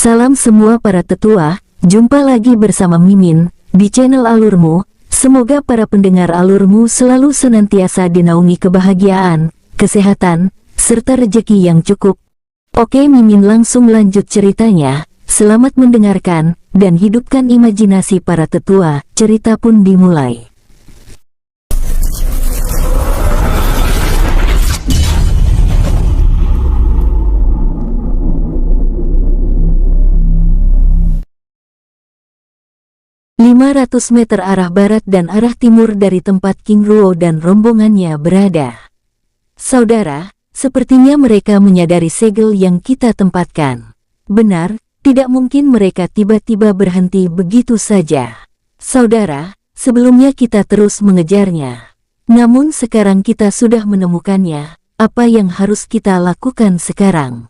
Salam semua para tetua, jumpa lagi bersama Mimin, di channel Alurmu. Semoga para pendengar Alurmu selalu senantiasa dinaungi kebahagiaan, kesehatan, serta rezeki yang cukup. Oke, Mimin langsung lanjut ceritanya. Selamat mendengarkan, dan hidupkan imajinasi para tetua. Cerita pun dimulai. .500 meter arah barat dan arah timur dari tempat King Ruo dan rombongannya berada. Saudara, sepertinya mereka menyadari segel yang kita tempatkan. Benar, tidak mungkin mereka tiba-tiba berhenti begitu saja. Saudara, sebelumnya kita terus mengejarnya. Namun sekarang kita sudah menemukannya. Apa yang harus kita lakukan sekarang?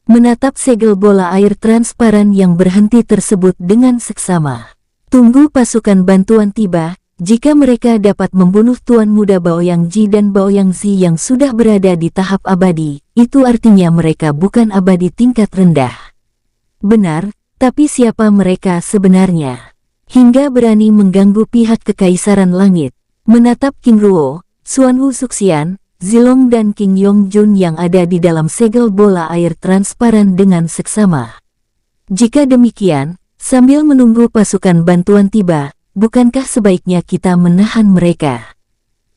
Menatap segel bola air transparan yang berhenti tersebut dengan seksama. Tunggu pasukan bantuan tiba. Jika mereka dapat membunuh Tuan Muda Baoyang Ji dan Baoyang Zi yang sudah berada di tahap abadi, itu artinya mereka bukan abadi tingkat rendah. Benar, tapi siapa mereka sebenarnya? Hingga berani mengganggu pihak Kekaisaran Langit. Menatap King Ruo, Xuan Wu Suxian, Zilong dan King Yongjun yang ada di dalam segel bola air transparan dengan seksama. Jika demikian, sambil menunggu pasukan bantuan tiba, bukankah sebaiknya kita menahan mereka?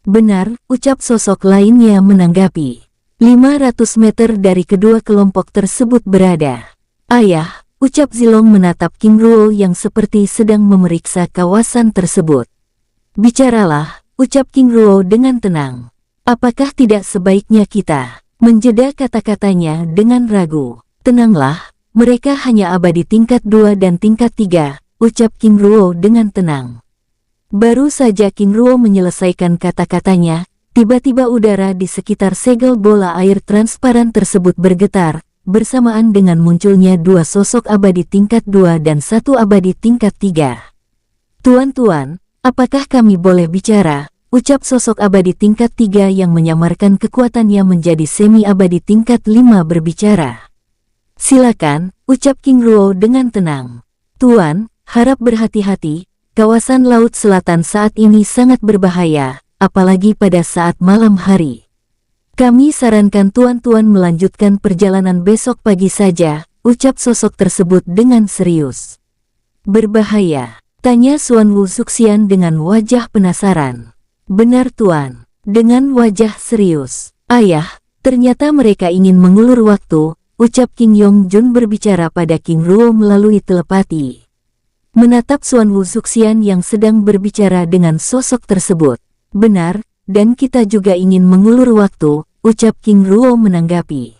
Benar, ucap sosok lainnya menanggapi. 500 meter dari kedua kelompok tersebut berada. Ayah, ucap Zilong menatap King Ruo yang seperti sedang memeriksa kawasan tersebut. Bicaralah, ucap King Ruo dengan tenang. Apakah tidak sebaiknya kita? Menjeda kata-katanya dengan ragu. Tenanglah. Mereka hanya abadi tingkat 2 dan tingkat 3, ucap King Ruo dengan tenang. Baru saja King Ruo menyelesaikan kata-katanya, tiba-tiba udara di sekitar segel bola air transparan tersebut bergetar, bersamaan dengan munculnya dua sosok abadi tingkat 2 dan satu abadi tingkat 3. Tuan-tuan, apakah kami boleh bicara? Ucap sosok abadi tingkat 3 yang menyamarkan kekuatannya menjadi semi-abadi tingkat 5 berbicara. Silakan, ucap King Ruo dengan tenang. Tuan, harap berhati-hati, kawasan Laut Selatan saat ini sangat berbahaya, apalagi pada saat malam hari. Kami sarankan tuan-tuan melanjutkan perjalanan besok pagi saja, ucap sosok tersebut dengan serius. Berbahaya, tanya Xuan Wu Suxian dengan wajah penasaran. Benar tuan, dengan wajah serius. Ayah, ternyata mereka ingin mengulur waktu, ucap King Yongjun berbicara pada King Ruo melalui telepati. Menatap Xuan Wu Suxian yang sedang berbicara dengan sosok tersebut. Benar, dan kita juga ingin mengulur waktu, ucap King Ruo menanggapi.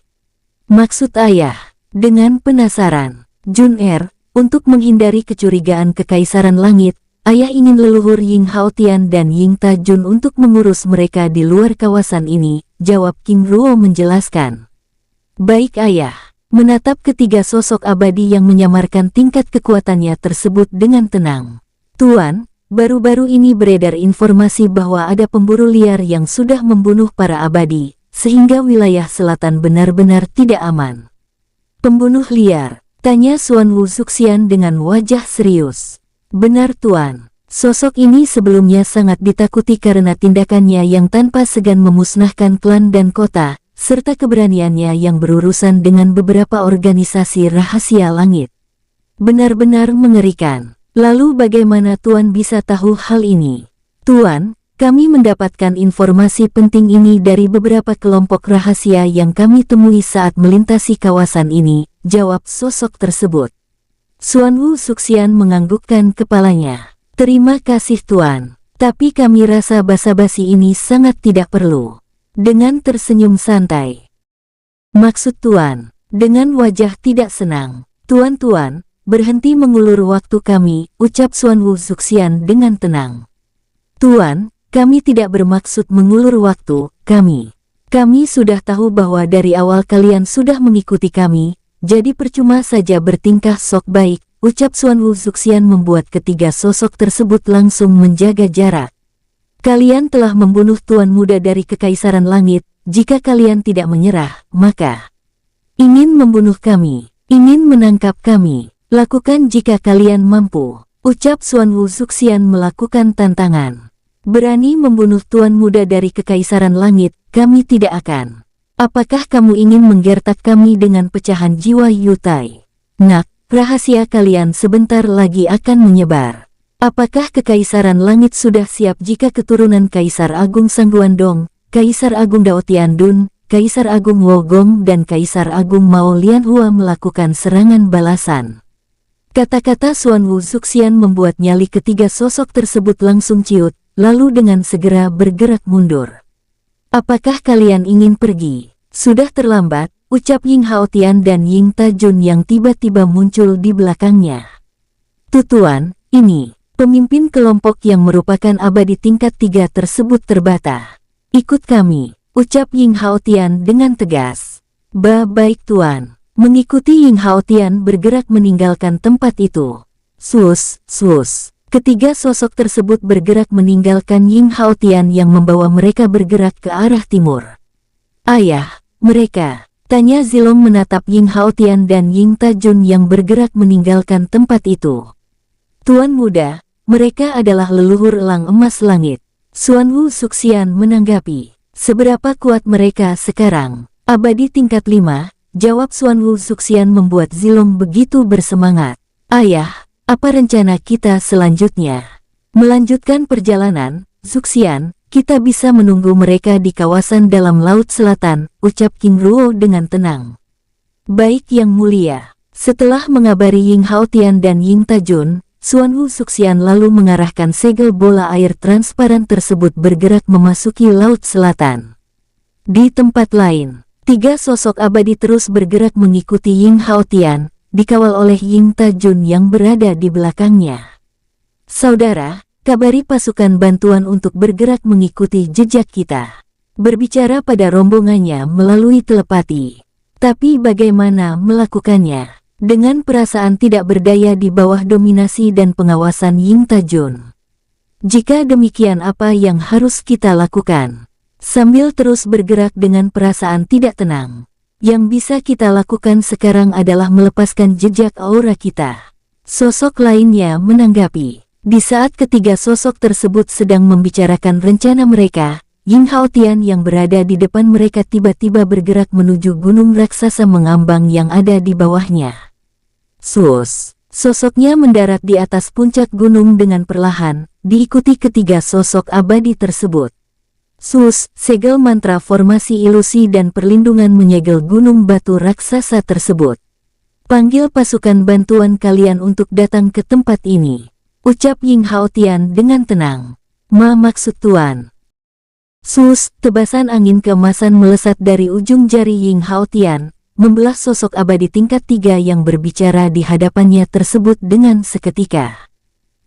Maksud ayah, dengan penasaran. Jun untuk menghindari kecurigaan Kekaisaran Langit, ayah ingin leluhur Ying Haotian dan Ying Ta Jun untuk mengurus mereka di luar kawasan ini, jawab King Ruo menjelaskan. Baik ayah, menatap ketiga sosok abadi yang menyamarkan tingkat kekuatannya tersebut dengan tenang. Tuan, baru-baru ini beredar informasi bahwa ada pemburu liar yang sudah membunuh para abadi, sehingga wilayah selatan benar-benar tidak aman. Pembunuh liar, tanya Xuan Wu Suxian dengan wajah serius. Benar tuan, sosok ini sebelumnya sangat ditakuti karena tindakannya yang tanpa segan memusnahkan klan dan kota, serta keberaniannya yang berurusan dengan beberapa organisasi rahasia langit. Benar-benar mengerikan. Lalu bagaimana Tuan bisa tahu hal ini? Tuan, kami mendapatkan informasi penting ini dari beberapa kelompok rahasia yang kami temui saat melintasi kawasan ini, jawab sosok tersebut. Xuan Wu Suxian menganggukkan kepalanya. Terima kasih Tuan, tapi kami rasa basa-basi ini sangat tidak perlu. Dengan tersenyum santai. Maksud Tuan, dengan wajah tidak senang. Tuan-tuan, berhenti mengulur waktu kami, ucap Xuan Wu Suxian dengan tenang. Tuan, kami tidak bermaksud mengulur waktu, kami sudah tahu bahwa dari awal kalian sudah mengikuti kami, jadi percuma saja bertingkah sok baik, ucap Xuan Wu Suxian membuat ketiga sosok tersebut langsung menjaga jarak. Kalian telah membunuh Tuan Muda dari Kekaisaran Langit, jika kalian tidak menyerah, maka ingin membunuh kami. Ingin menangkap kami? Lakukan jika kalian mampu, ucap Xuan Wu Zuxian melakukan tantangan. Berani membunuh Tuan Muda dari Kekaisaran Langit, kami tidak akan. Apakah kamu ingin menggertak kami dengan pecahan jiwa Yutai? Nak, rahasia kalian sebentar lagi akan menyebar. Apakah Kekaisaran Langit sudah siap jika keturunan Kaisar Agung Sangguandong, Kaisar Agung Dao Tiandun, Kaisar Agung Wogong dan Kaisar Agung Mao Lianhua melakukan serangan balasan? Kata-kata Xuan Wu Zuxian membuat nyali ketiga sosok tersebut langsung ciut, lalu dengan segera bergerak mundur. Apakah kalian ingin pergi? Sudah terlambat, ucap Ying Haotian dan Ying Tajun yang tiba-tiba muncul di belakangnya. Tutuan, ini, pemimpin kelompok yang merupakan abadi tingkat 3 tersebut terbata. Ikut kami, ucap Ying Haotian dengan tegas. Baik Tuan. Mengikuti Ying Haotian bergerak meninggalkan tempat itu. Sus. Ketiga sosok tersebut bergerak meninggalkan Ying Haotian yang membawa mereka bergerak ke arah timur. Ayah, mereka, tanya Zilong menatap Ying Haotian dan Ying Tajun yang bergerak meninggalkan tempat itu. Tuan Muda, mereka adalah leluhur elang emas langit. Xuan Wu Zuxian menanggapi. Seberapa kuat mereka sekarang? Abadi tingkat 5, jawab Xuan Wu Zuxian membuat Zilong begitu bersemangat. Ayah, apa rencana kita selanjutnya? Melanjutkan perjalanan, Zuxian, kita bisa menunggu mereka di kawasan dalam Laut Selatan, ucap King Ruo dengan tenang. Baik Yang Mulia. Setelah mengabari Ying Haotian dan Ying Tajun, Xuan Wu Zuxian lalu mengarahkan segel bola air transparan tersebut bergerak memasuki Laut Selatan. Di tempat lain, 3 sosok abadi terus bergerak mengikuti Ying Haotian, dikawal oleh Ying Tajun yang berada di belakangnya. Saudara, kabari pasukan bantuan untuk bergerak mengikuti jejak kita. Berbicara pada rombongannya melalui telepati. Tapi bagaimana melakukannya? Dengan perasaan tidak berdaya di bawah dominasi dan pengawasan Ying Tajun. Jika demikian apa yang harus kita lakukan? Sambil terus bergerak dengan perasaan tidak tenang. Yang bisa kita lakukan sekarang adalah melepaskan jejak aura kita. Sosok lainnya menanggapi. Di saat ketiga sosok tersebut sedang membicarakan rencana mereka, Ying Haotian yang berada di depan mereka tiba-tiba bergerak menuju gunung raksasa mengambang yang ada di bawahnya. Sosoknya mendarat di atas puncak gunung dengan perlahan, diikuti ketiga sosok abadi tersebut. Segel mantra formasi ilusi dan perlindungan menyegel gunung batu raksasa tersebut. Panggil pasukan bantuan kalian untuk datang ke tempat ini, ucap Ying Haotian dengan tenang. Maksud Tuan? Tebasan angin keemasan melesat dari ujung jari Ying Haotian, membelah sosok abadi tingkat 3 yang berbicara di hadapannya tersebut dengan seketika.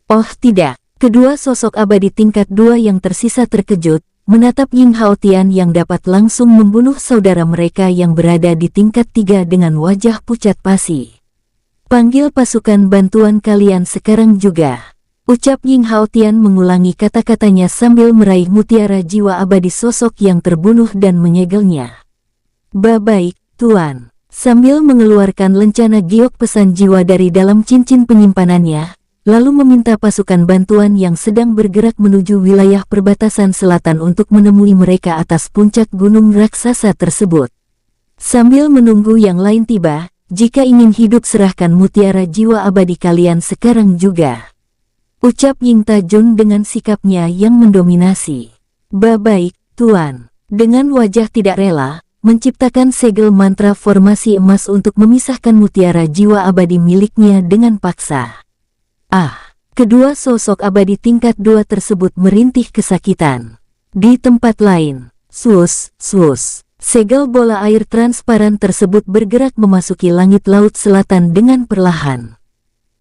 Oh tidak, kedua sosok abadi tingkat 2 yang tersisa terkejut, menatap Ying Haotian yang dapat langsung membunuh saudara mereka yang berada di tingkat 3 dengan wajah pucat pasi. Panggil pasukan bantuan kalian sekarang juga, ucap Ying Haotian mengulangi kata-katanya sambil meraih mutiara jiwa abadi sosok yang terbunuh dan menyegelnya. Baik, Tuan. Sambil mengeluarkan lencana giok pesan jiwa dari dalam cincin penyimpanannya, lalu meminta pasukan bantuan yang sedang bergerak menuju wilayah perbatasan selatan untuk menemui mereka atas puncak gunung raksasa tersebut. Sambil menunggu yang lain tiba, jika ingin hidup serahkan mutiara jiwa abadi kalian sekarang juga, ucap Ying Tajun dengan sikapnya yang mendominasi. Baik, Tuan. Dengan wajah tidak rela, menciptakan segel mantra formasi emas untuk memisahkan mutiara jiwa abadi miliknya dengan paksa. Kedua sosok abadi tingkat 2 tersebut merintih kesakitan. Di tempat lain, segel bola air transparan tersebut bergerak memasuki langit Laut Selatan dengan perlahan.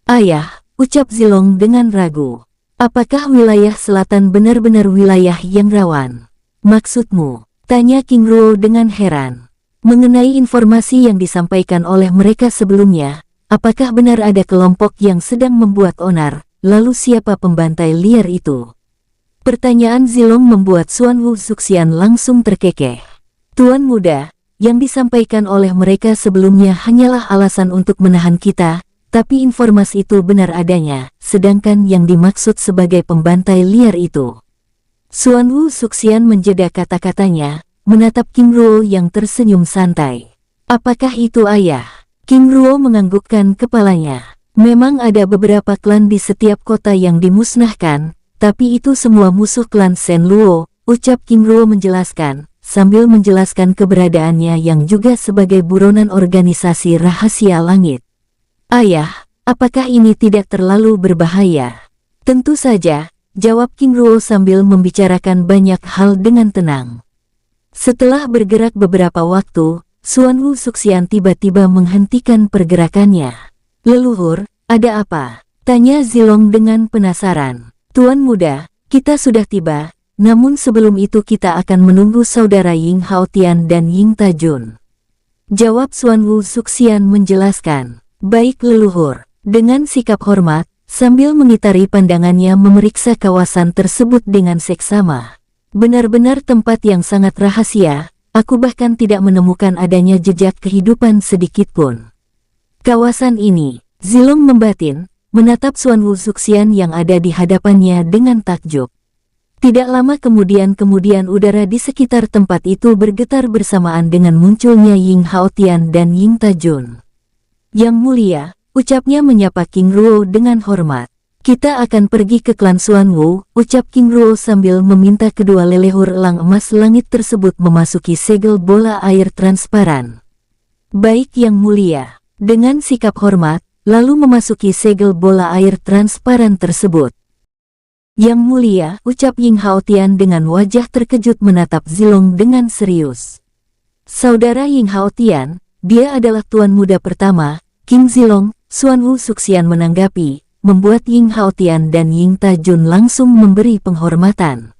Ayah, ucap Zilong dengan ragu. Apakah wilayah selatan benar-benar wilayah yang rawan? Maksudmu? Tanya King Ruo dengan heran. Mengenai informasi yang disampaikan oleh mereka sebelumnya, apakah benar ada kelompok yang sedang membuat onar, lalu siapa pembantai liar itu? Pertanyaan Zilong membuat Xuan Wu Zuxian langsung terkekeh. Tuan Muda, yang disampaikan oleh mereka sebelumnya hanyalah alasan untuk menahan kita, tapi informasi itu benar adanya, sedangkan yang dimaksud sebagai pembantai liar itu. Xuan Wu Suxian menjeda kata-katanya, menatap King Ruo yang tersenyum santai. Apakah itu ayah? King Ruo menganggukkan kepalanya. Memang ada beberapa klan di setiap kota yang dimusnahkan, tapi itu semua musuh klan Shen Luo, ucap King Ruo menjelaskan, sambil menjelaskan keberadaannya yang juga sebagai buronan organisasi rahasia langit. Ayah, apakah ini tidak terlalu berbahaya? Tentu saja, jawab King Ruo sambil membicarakan banyak hal dengan tenang. Setelah bergerak beberapa waktu, Xuan Wu Suxian tiba-tiba menghentikan pergerakannya. Leluhur, ada apa? Tanya Zilong dengan penasaran. Tuan muda, kita sudah tiba, namun sebelum itu kita akan menunggu saudara Ying Haotian dan Ying Tajun. Jawab Xuan Wu Suxian menjelaskan. Baik leluhur, dengan sikap hormat, sambil mengitari pandangannya memeriksa kawasan tersebut dengan seksama. Benar-benar tempat yang sangat rahasia, aku bahkan tidak menemukan adanya jejak kehidupan sedikitpun. Kawasan ini, Zilong membatin, menatap Xuan Wu Suxian yang ada di hadapannya dengan takjub. Tidak lama kemudian udara di sekitar tempat itu bergetar bersamaan dengan munculnya Ying Haotian dan Ying Tajun. Yang mulia, ucapnya menyapa King Ruo dengan hormat. Kita akan pergi ke klan Xuan Wu, ucap King Ruo sambil meminta kedua leluhur elang emas langit tersebut memasuki segel bola air transparan. Baik yang mulia, dengan sikap hormat, lalu memasuki segel bola air transparan tersebut. Yang mulia, ucap Ying Haotian dengan wajah terkejut menatap Zilong dengan serius. Saudara Ying Haotian, dia adalah tuan muda pertama, King Zilong, Xuan Wu Suxian menanggapi, membuat Ying Haotian dan Ying Tajun langsung memberi penghormatan.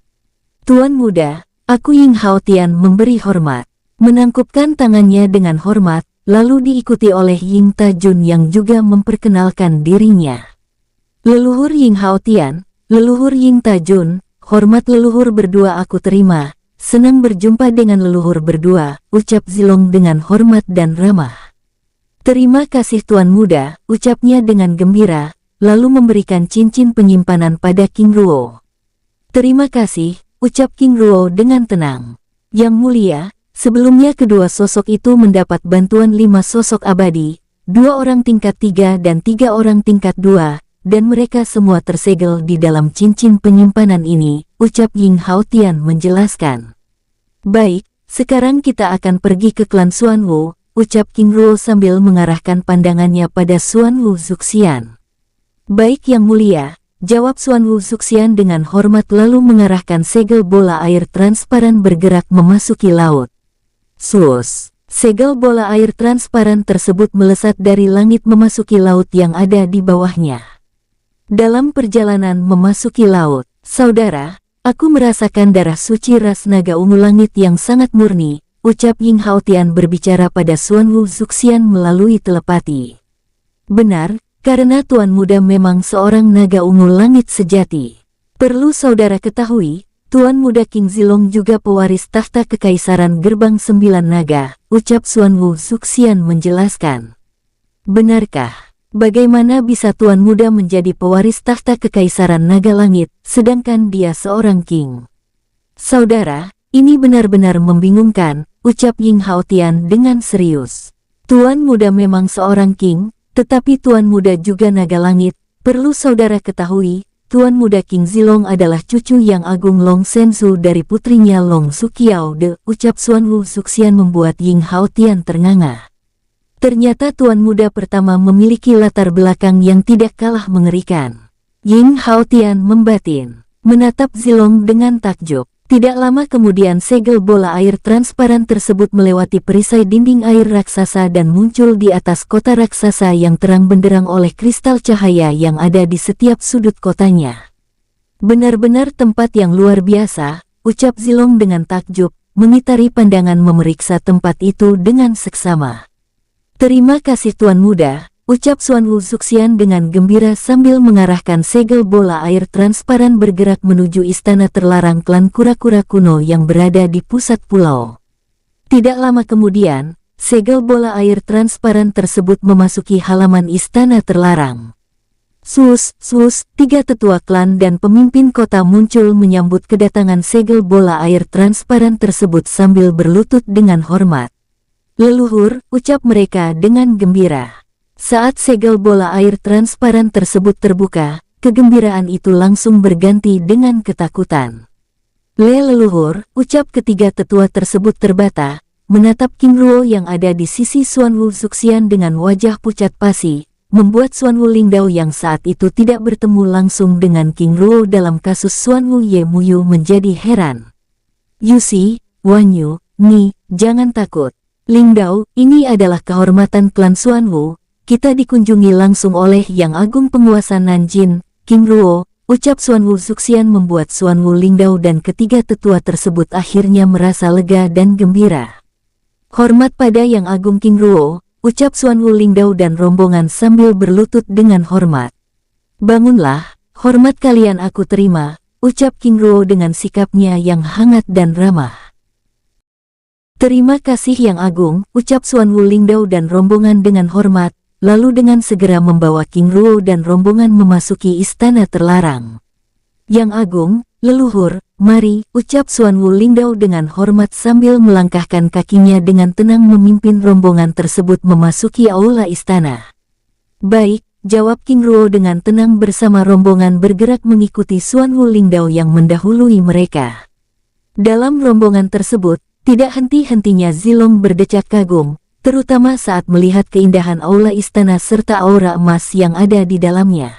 Tuan muda, aku Ying Haotian memberi hormat. Menangkupkan tangannya dengan hormat, lalu diikuti oleh Ying Tajun yang juga memperkenalkan dirinya. Leluhur Ying Haotian, leluhur Ying Tajun, hormat leluhur berdua aku terima, senang berjumpa dengan leluhur berdua, ucap Zilong dengan hormat dan ramah. Terima kasih tuan muda, ucapnya dengan gembira, lalu memberikan cincin penyimpanan pada King Ruo. Terima kasih, ucap King Ruo dengan tenang. Yang mulia, sebelumnya kedua sosok itu mendapat bantuan 5 sosok abadi, 2 orang tingkat 3 dan 3 orang tingkat 2, dan mereka semua tersegel di dalam cincin penyimpanan ini, ucap Ying Haotian menjelaskan. Baik, sekarang kita akan pergi ke klan Xuan Wu, ucap King Ruo sambil mengarahkan pandangannya pada Xuan Wu Suxian. Baik yang mulia, jawab Xuan Wu Suxian dengan hormat lalu mengarahkan segel bola air transparan bergerak memasuki laut. Sus! Segel bola air transparan tersebut melesat dari langit memasuki laut yang ada di bawahnya. Dalam perjalanan memasuki laut, saudara, aku merasakan darah suci ras naga ungu langit yang sangat murni, ucap Ying Haotian berbicara pada Xuan Wu Suxian melalui telepati. Benar, karena tuan muda memang seorang naga ungu langit sejati. Perlu saudara ketahui, tuan muda King Zilong juga pewaris tahta kekaisaran gerbang 9 naga, ucap Xuan Wu Suxian menjelaskan. Benarkah? Bagaimana bisa tuan muda menjadi pewaris tahta kekaisaran naga langit, sedangkan dia seorang king? Saudara, ini benar-benar membingungkan, ucap Ying Haotian dengan serius. Tuan muda memang seorang king, tetapi tuan muda juga naga langit. Perlu saudara ketahui, tuan muda King Zilong adalah cucu yang agung Long Senzu dari putrinya Long Sukiao de, ucap Xuan Wu Suxian membuat Ying Haotian ternganga. Ternyata tuan muda pertama memiliki latar belakang yang tidak kalah mengerikan. Ying Haotian membatin, menatap Zilong dengan takjub. Tidak lama kemudian segel bola air transparan tersebut melewati perisai dinding air raksasa dan muncul di atas kota raksasa yang terang benderang oleh kristal cahaya yang ada di setiap sudut kotanya. Benar-benar tempat yang luar biasa, ucap Zilong dengan takjub, mengitari pandangan memeriksa tempat itu dengan seksama. Terima kasih tuan muda, ucap Xuan Wu Suxian dengan gembira sambil mengarahkan segel bola air transparan bergerak menuju istana terlarang klan kura-kura kuno yang berada di pusat pulau. Tidak lama kemudian, segel bola air transparan tersebut memasuki halaman istana terlarang. Sus, tiga tetua klan dan pemimpin kota muncul menyambut kedatangan segel bola air transparan tersebut sambil berlutut dengan hormat. Leluhur, ucap mereka dengan gembira. Saat segel bola air transparan tersebut terbuka, kegembiraan itu langsung berganti dengan ketakutan. Leluhur, ucap ketiga tetua tersebut terbata, menatap King Ruo yang ada di sisi Xuanwu Zuxian dengan wajah pucat pasi, membuat Xuanwu Lingdao yang saat itu tidak bertemu langsung dengan King Ruo dalam kasus Xuanwu Ye Muyu menjadi heran. Yusi, Wanyu, Ni, jangan takut. Lingdao, ini adalah kehormatan klan Xuanwu, kita dikunjungi langsung oleh Yang Agung Penguasa Nanjin, King Ruo, ucap Xuanwu Zuxian membuat Xuanwu Lingdao dan ketiga tetua tersebut akhirnya merasa lega dan gembira. Hormat pada Yang Agung King Ruo, ucap Xuanwu Lingdao dan rombongan sambil berlutut dengan hormat. Bangunlah, hormat kalian aku terima, ucap King Ruo dengan sikapnya yang hangat dan ramah. Terima kasih Yang Agung, ucap Xuanwu Lingdao dan rombongan dengan hormat, lalu dengan segera membawa King Ruo dan rombongan memasuki istana terlarang. Yang Agung, leluhur, mari, ucap Xuanwu Lingdao dengan hormat sambil melangkahkan kakinya dengan tenang memimpin rombongan tersebut memasuki aula istana. Baik, jawab King Ruo dengan tenang bersama rombongan bergerak mengikuti Xuanwu Lingdao yang mendahului mereka. Dalam rombongan tersebut, tidak henti-hentinya Zilong berdecak kagum, terutama saat melihat keindahan aula istana serta aura emas yang ada di dalamnya.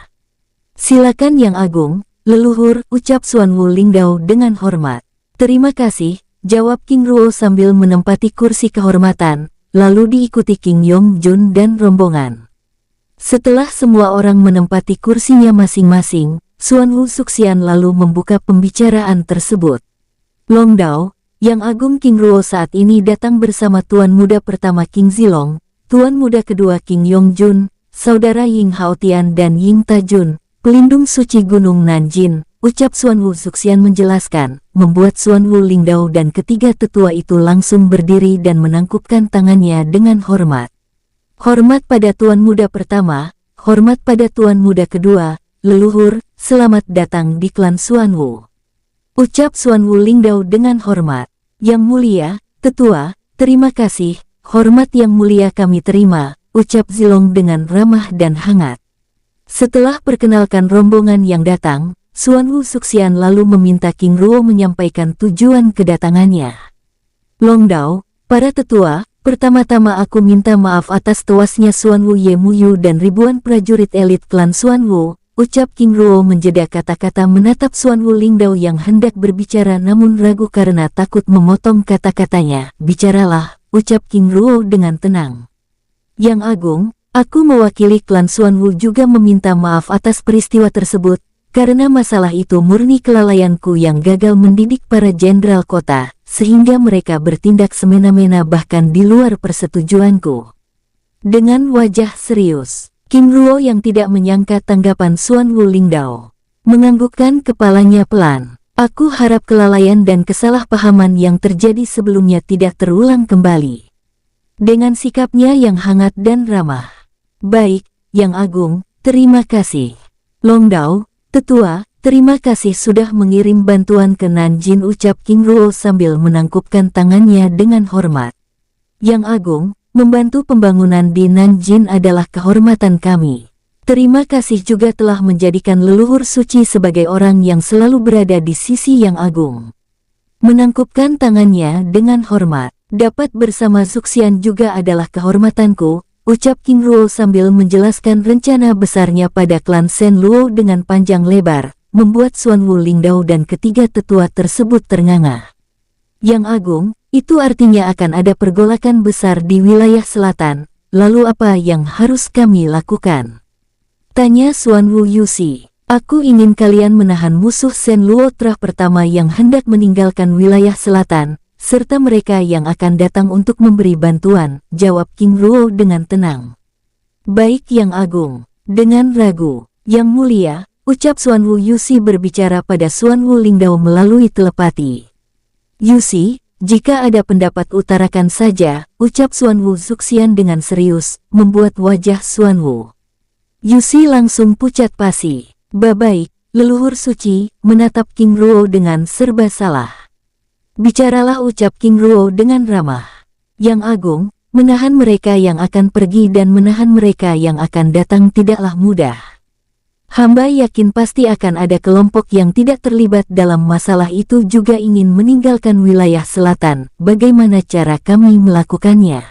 Silakan Yang Agung, leluhur, ucap Xuanwu Lingdao dengan hormat. Terima kasih, jawab King Ruo sambil menempati kursi kehormatan, lalu diikuti King Yongjun dan rombongan. Setelah semua orang menempati kursinya masing-masing, Xuanwu Zuxian lalu membuka pembicaraan tersebut. Longdao, Yang Agung King Ruo saat ini datang bersama Tuan Muda pertama King Zilong, Tuan Muda kedua King Yongjun, Saudara Ying Haotian dan Ying Tajun, pelindung suci Gunung Nanjin, ucap Xuanwu Zuxian menjelaskan, membuat Xuanwu Lingdao dan ketiga tetua itu langsung berdiri dan menangkupkan tangannya dengan hormat. Hormat pada Tuan Muda pertama, hormat pada Tuan Muda kedua, leluhur, selamat datang di klan Xuanwu. Ucap Xuanwu Lingdao dengan hormat. Yang mulia, tetua, terima kasih, hormat yang mulia kami terima, ucap Zilong dengan ramah dan hangat. Setelah perkenalkan rombongan yang datang, Xuanwu Zuxian lalu meminta King Ruo menyampaikan tujuan kedatangannya. Longdao, para tetua, pertama-tama aku minta maaf atas tewasnya Xuanwu Ye Muyu dan ribuan prajurit elit klan Xuanwu, ucap King Ruo menjeda kata-kata menatap Xuanwu Lingdao yang hendak berbicara namun ragu karena takut memotong kata-katanya. Bicaralah, ucap King Ruo dengan tenang. Yang Agung, aku mewakili klan Xuanwu juga meminta maaf atas peristiwa tersebut, karena masalah itu murni kelalaianku yang gagal mendidik para jenderal kota, sehingga mereka bertindak semena-mena bahkan di luar persetujuanku. Dengan wajah serius, King Ruo yang tidak menyangka tanggapan Xuanwu Lingdao, menganggukkan kepalanya pelan. Aku harap kelalaian dan kesalahpahaman yang terjadi sebelumnya tidak terulang kembali. Dengan sikapnya yang hangat dan ramah. Baik, Yang Agung, terima kasih. Longdao, tetua, terima kasih sudah mengirim bantuan ke Nanjin, ucap King Ruo sambil menangkupkan tangannya dengan hormat. Yang Agung, membantu pembangunan di Nanjin adalah kehormatan kami. Terima kasih juga telah menjadikan leluhur suci sebagai orang yang selalu berada di sisi Yang Agung. Menangkupkan tangannya dengan hormat. Dapat bersama Zuxian juga adalah kehormatanku, ucap King Ruo sambil menjelaskan rencana besarnya pada klan Shen Luo dengan panjang lebar, membuat Xuanwu Lingdao dan ketiga tetua tersebut ternganga. Yang Agung, itu artinya akan ada pergolakan besar di wilayah selatan, lalu apa yang harus kami lakukan? Tanya Xuanwu Yusi. Aku ingin kalian menahan musuh Shen Luo Trah pertama yang hendak meninggalkan wilayah selatan, serta mereka yang akan datang untuk memberi bantuan, jawab King Ruo dengan tenang. Baik Yang Agung, dengan ragu, Yang mulia, ucap Xuanwu Yusi berbicara pada Xuanwu Lingdao melalui telepati. Yusi, jika ada pendapat utarakan saja, ucap Xuanwu Zuxian dengan serius, membuat wajah Xuanwu Yusi langsung pucat pasi. Baik, leluhur suci, menatap King Ruo dengan serba salah. Bicaralah, ucap King Ruo dengan ramah. Yang Agung, menahan mereka yang akan pergi dan menahan mereka yang akan datang tidaklah mudah. Hamba yakin pasti akan ada kelompok yang tidak terlibat dalam masalah itu juga ingin meninggalkan wilayah selatan. Bagaimana cara kami melakukannya?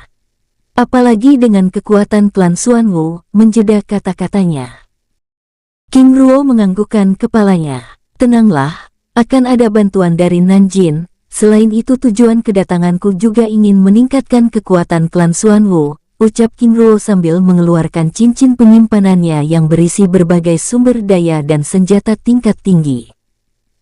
Apalagi dengan kekuatan klan Xuanwu, menjeda kata-katanya. King Ruo menganggukkan kepalanya. Tenanglah, akan ada bantuan dari Nanjin. Selain itu tujuan kedatanganku juga ingin meningkatkan kekuatan klan Xuanwu, ucap King Ruo sambil mengeluarkan cincin penyimpanannya yang berisi berbagai sumber daya dan senjata tingkat tinggi.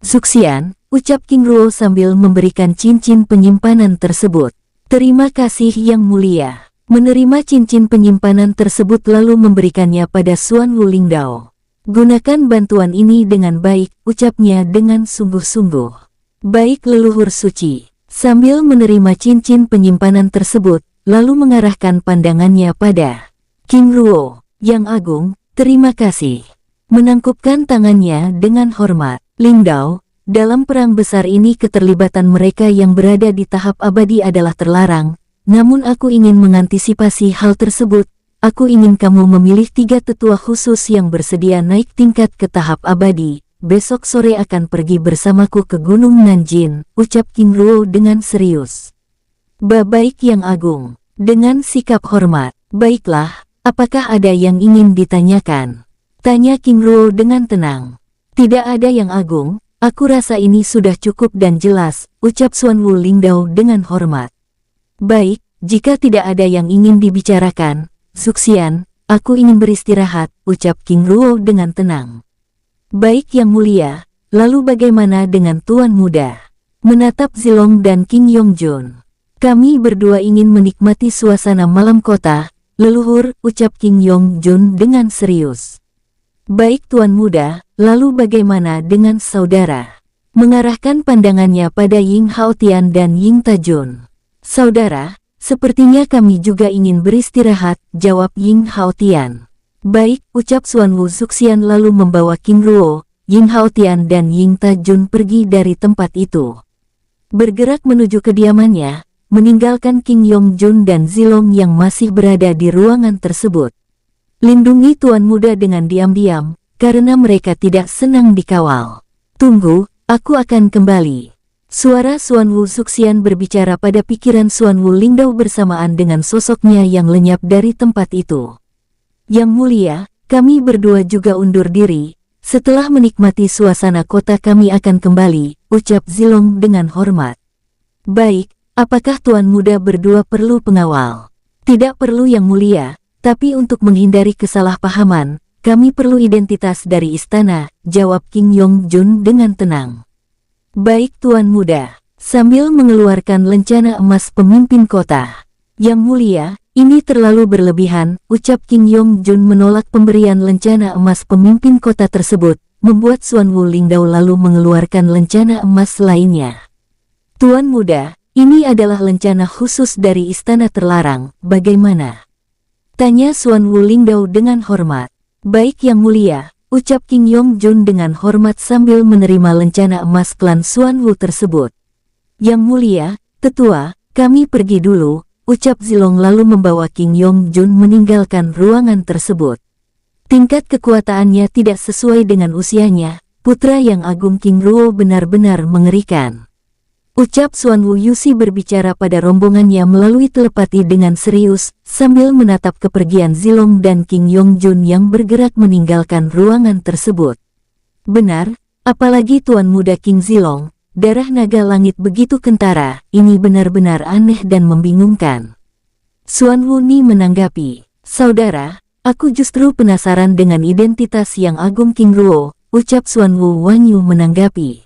Zuxian, ucap King Ruo sambil memberikan cincin penyimpanan tersebut. Terima kasih Yang Mulia. Menerima cincin penyimpanan tersebut lalu memberikannya pada Xuanwu Lingdao. Gunakan bantuan ini dengan baik, ucapnya dengan sungguh-sungguh. Baik leluhur suci. Sambil menerima cincin penyimpanan tersebut, lalu mengarahkan pandangannya pada King Ruo. Yang Agung, terima kasih. Menangkupkan tangannya dengan hormat. Lingdao, dalam perang besar ini keterlibatan mereka yang berada di tahap abadi adalah terlarang, namun aku ingin mengantisipasi hal tersebut. Aku ingin kamu memilih 3 tetua khusus yang bersedia naik tingkat ke tahap abadi. Besok sore akan pergi bersamaku ke Gunung Nanjin, ucap King Ruo dengan serius. Baik Yang Agung, dengan sikap hormat. Baiklah, apakah ada yang ingin ditanyakan? Tanya King Ruo dengan tenang. Tidak ada Yang Agung, aku rasa ini sudah cukup dan jelas, ucap Xuanwu Lingdao dengan hormat. Baik, jika tidak ada yang ingin dibicarakan, Zuxian, aku ingin beristirahat, ucap King Ruo dengan tenang. Baik Yang Mulia, lalu bagaimana dengan Tuan Muda? Menatap Zilong dan King Yongjun. Kami berdua ingin menikmati suasana malam kota, leluhur, ucap King Yongjun dengan serius. Baik Tuan Muda, lalu bagaimana dengan saudara? Mengarahkan pandangannya pada Ying Haotian dan Ying Tajun. Saudara, sepertinya kami juga ingin beristirahat, jawab Ying Haotian. Baik, ucap Xuanwu Zuxian lalu membawa King Ruo, Ying Haotian dan Ying Tajun pergi dari tempat itu. Bergerak menuju kediamannya, meninggalkan King Yongjun dan Zilong yang masih berada di ruangan tersebut. Lindungi Tuan Muda dengan diam-diam, karena mereka tidak senang dikawal. Tunggu, aku akan kembali. Suara Xuanwu Zuxian berbicara pada pikiran Xuanwu Lingdao bersamaan dengan sosoknya yang lenyap dari tempat itu. Yang Mulia, kami berdua juga undur diri. Setelah menikmati suasana kota kami akan kembali, ucap Zilong dengan hormat. Baik, apakah Tuan Muda berdua perlu pengawal? Tidak perlu Yang Mulia, tapi untuk menghindari kesalahpahaman, kami perlu identitas dari istana, jawab King Yongjun dengan tenang. Baik Tuan Muda, sambil mengeluarkan lencana emas pemimpin kota. Yang Mulia, ini terlalu berlebihan, ucap King Yongjun menolak pemberian lencana emas pemimpin kota tersebut, membuat Xuanwu Lingdao lalu mengeluarkan lencana emas lainnya. Tuan Muda, ini adalah lencana khusus dari istana terlarang, bagaimana? Tanya Xuanwu Lingdao dengan hormat. Baik Yang Mulia, ucap King Yongjun dengan hormat sambil menerima lencana emas klan Xuanwu tersebut. Yang Mulia, tetua, kami pergi dulu, ucap Zilong lalu membawa King Yongjun meninggalkan ruangan tersebut. Tingkat kekuatannya tidak sesuai dengan usianya, putra yang agung King Ruo benar-benar mengerikan. Ucap Xuanwu Yusi berbicara pada rombongannya melalui telepati dengan serius, sambil menatap kepergian Zilong dan King Yongjun yang bergerak meninggalkan ruangan tersebut. Benar, apalagi Tuan Muda King Zilong, darah naga langit begitu kentara, ini benar-benar aneh dan membingungkan. Xuanwu Ni menanggapi, saudara, aku justru penasaran dengan identitas yang agung King Ruo, ucap Xuanwu Wanyu menanggapi.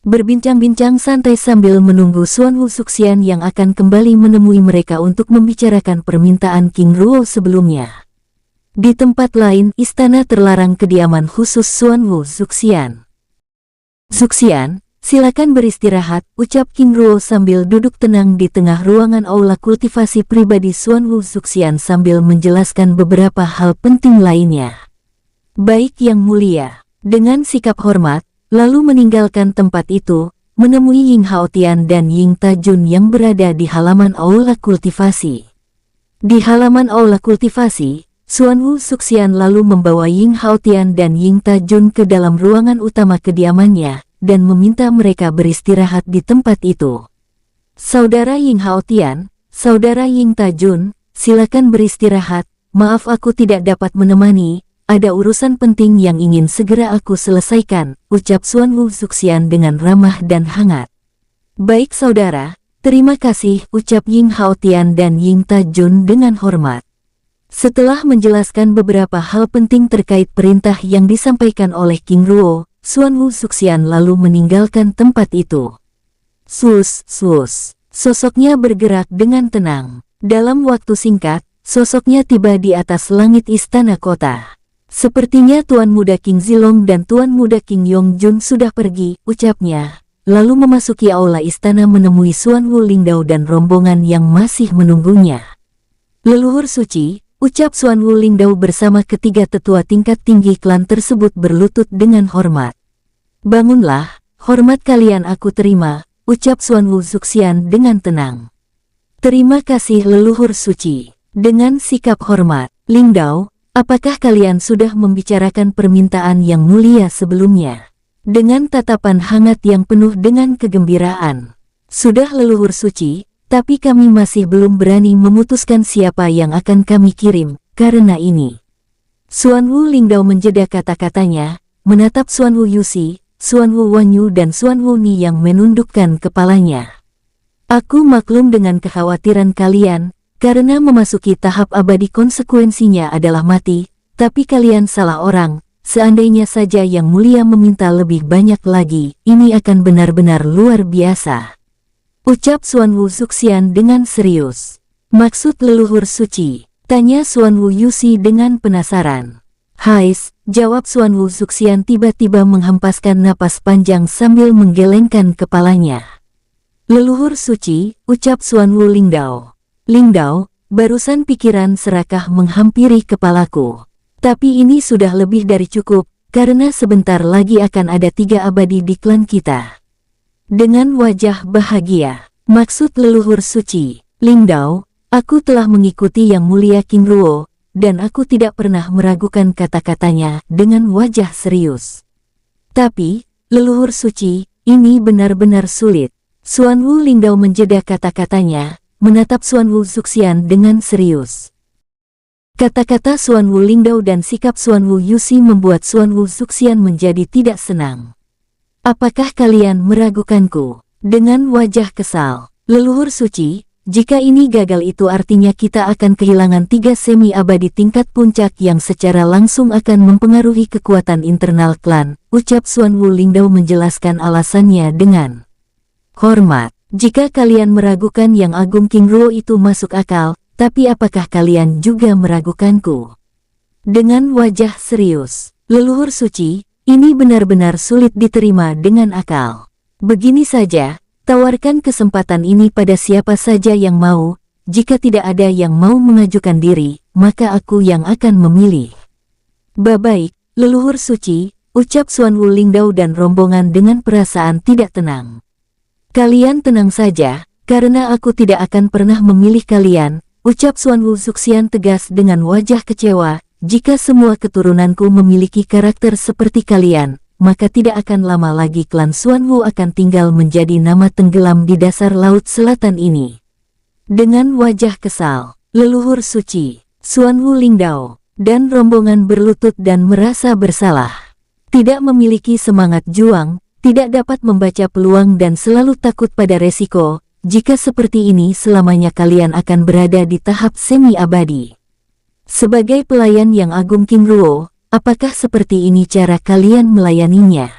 Berbincang-bincang santai sambil menunggu Xuanwu Zuxian yang akan kembali menemui mereka untuk membicarakan permintaan King Ruo sebelumnya. Di tempat lain, istana terlarang kediaman khusus Xuanwu Zuxian. Zuxian, Silakan beristirahat, ucap King Ruo sambil duduk tenang di tengah ruangan aula kultivasi pribadi Xuan Wu Zuxian sambil menjelaskan beberapa hal penting lainnya. Baik Yang Mulia, dengan sikap hormat, lalu meninggalkan tempat itu, menemui Ying Haotian dan Ying Tajun yang berada di halaman aula kultivasi. Di halaman aula kultivasi, Xuan Wu Zuxian lalu membawa Ying Haotian dan Ying Tajun ke dalam ruangan utama kediamannya, dan meminta mereka beristirahat di tempat itu. Saudara Ying Haotian, Saudara Ying Tajun, silakan beristirahat, maaf aku tidak dapat menemani, ada urusan penting yang ingin segera aku selesaikan, ucap Xuan Wu Zuxian dengan ramah dan hangat. Baik saudara, terima kasih, ucap Ying Haotian dan Ying Tajun dengan hormat. Setelah menjelaskan beberapa hal penting terkait perintah yang disampaikan oleh King Ruo, Xuan Wu Zuxian lalu meninggalkan tempat itu. Sus, sosoknya bergerak dengan tenang. Dalam waktu singkat, sosoknya tiba di atas langit istana kota. Sepertinya Tuan Muda King Zilong dan Tuan Muda King Yongjun sudah pergi, ucapnya, lalu memasuki aula istana menemui Xuan Wu Lingdao dan rombongan yang masih menunggunya. Leluhur suci, ucap Xuan Wu Lingdao bersama ketiga tetua tingkat tinggi klan tersebut berlutut dengan hormat. Bangunlah, hormat kalian aku terima, ucap Xuan Wu Zuxian dengan tenang. Terima kasih leluhur suci. Dengan sikap hormat, Lingdao, apakah kalian sudah membicarakan permintaan yang mulia sebelumnya? Dengan tatapan hangat yang penuh dengan kegembiraan. Sudah leluhur suci, tapi kami masih belum berani memutuskan siapa yang akan kami kirim, karena ini. Xuan Wu Lingdao menjeda kata-katanya, menatap Xuan Wu Yuxi, Xuan Wu Wanyu dan Xuan Wu Ni yang menundukkan kepalanya. Aku maklum dengan kekhawatiran kalian, karena memasuki tahap abadi konsekuensinya adalah mati, tapi kalian salah orang, seandainya saja Yang Mulia meminta lebih banyak lagi, ini akan benar-benar luar biasa. Ucap Xuan Wu Zuxian dengan serius. Maksud leluhur suci? Tanya Xuan Wu Yuxi dengan penasaran. Hais, jawab Xuan Wu Zuxian tiba-tiba menghempaskan napas panjang sambil menggelengkan kepalanya. Leluhur suci, ucap Xuan Wu Lingdao. Lingdao, barusan pikiran serakah menghampiri kepalaku. Tapi ini sudah lebih dari cukup, karena sebentar lagi akan ada 3 abadi di klan kita. Dengan wajah bahagia, maksud leluhur suci, Lingdao, aku telah mengikuti Yang Mulia King Ruo, dan aku tidak pernah meragukan kata-katanya dengan wajah serius. Tapi, leluhur suci, ini benar-benar sulit. Xuan Wu Lingdao menjeda kata-katanya, menatap Xuan Wu Zuxian dengan serius. Kata-kata Xuan Wu Lingdao dan sikap Xuan Wu Yuxi membuat Xuan Wu Zuxian menjadi tidak senang. Apakah kalian meragukanku? Dengan wajah kesal, leluhur suci, jika ini gagal itu artinya kita akan kehilangan 3 semi-abadi tingkat puncak yang secara langsung akan mempengaruhi kekuatan internal klan, ucap Xuan Wu Lingdao menjelaskan alasannya dengan hormat. Jika kalian meragukan Yang Agung King Ruo itu masuk akal, tapi apakah kalian juga meragukanku? Dengan wajah serius, leluhur suci, ini benar-benar sulit diterima dengan akal. Begini saja, tawarkan kesempatan ini pada siapa saja yang mau, jika tidak ada yang mau mengajukan diri, maka aku yang akan memilih. Baik, leluhur suci, ucap Xuan Wu Lingdao dan rombongan dengan perasaan tidak tenang. Kalian tenang saja, karena aku tidak akan pernah memilih kalian, ucap Xuan Wu Zuxian tegas dengan wajah kecewa. Jika semua keturunanku memiliki karakter seperti kalian, maka tidak akan lama lagi klan Xuan Wu akan tinggal menjadi nama tenggelam di dasar laut selatan ini. Dengan wajah kesal, leluhur suci, Xuan Wu Lingdao, dan rombongan berlutut dan merasa bersalah. Tidak memiliki semangat juang, tidak dapat membaca peluang dan selalu takut pada resiko. Jika seperti ini selamanya kalian akan berada di tahap semi-abadi. Sebagai pelayan Yang Agung King Ruo, apakah seperti ini cara kalian melayaninya?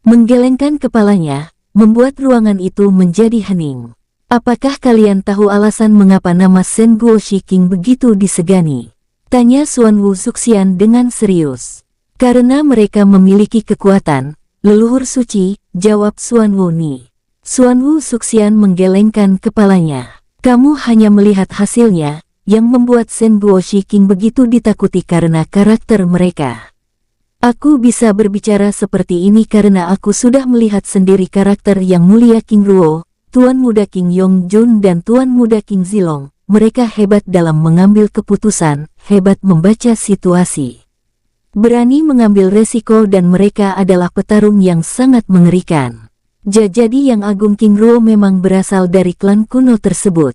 Menggelengkan kepalanya, membuat ruangan itu menjadi hening. Apakah kalian tahu alasan mengapa nama Shen Guoshi King begitu disegani? Tanya Xuan Wu Zuxian dengan serius. Karena mereka memiliki kekuatan, Leluhur suci, jawab Xuanwu Ni. Xuanwu Suxian menggelengkan kepalanya. Kamu hanya melihat hasilnya, yang membuat Shen Guoshi King begitu ditakuti karena karakter mereka. Aku bisa berbicara seperti ini karena aku sudah melihat sendiri karakter yang mulia King Ruo, Tuan Muda King Yongjun dan Tuan Muda King Zilong. Mereka hebat dalam mengambil keputusan, hebat membaca situasi. Berani mengambil resiko dan mereka adalah petarung yang sangat mengerikan. Jadi yang Agung King Ruo memang berasal dari klan kuno tersebut.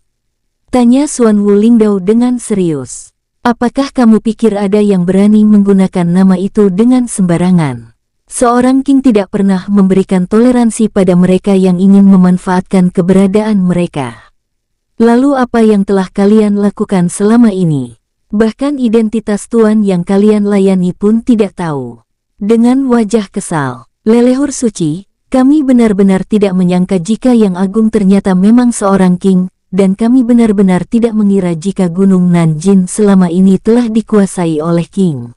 Tanya Xuanwu Lingdao dengan serius. Apakah kamu pikir ada yang berani menggunakan nama itu dengan sembarangan? Seorang king tidak pernah memberikan toleransi pada mereka yang ingin memanfaatkan keberadaan mereka. Lalu apa yang telah kalian lakukan selama ini? Bahkan identitas tuan yang kalian layani pun tidak tahu. Dengan wajah kesal, leluhur suci, kami benar-benar tidak menyangka jika Yang Agung ternyata memang seorang king, dan kami benar-benar tidak mengira jika Gunung Nanjin selama ini telah dikuasai oleh king.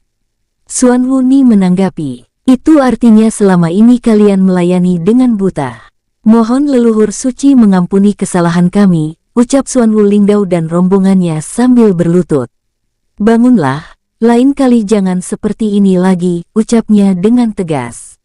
Xuanwu Ni menanggapi, itu artinya selama ini kalian melayani dengan buta. Mohon leluhur suci mengampuni kesalahan kami, ucap Xuanwu Lingdao dan rombongannya sambil berlutut. Bangunlah, lain kali jangan seperti ini lagi, ucapnya dengan tegas.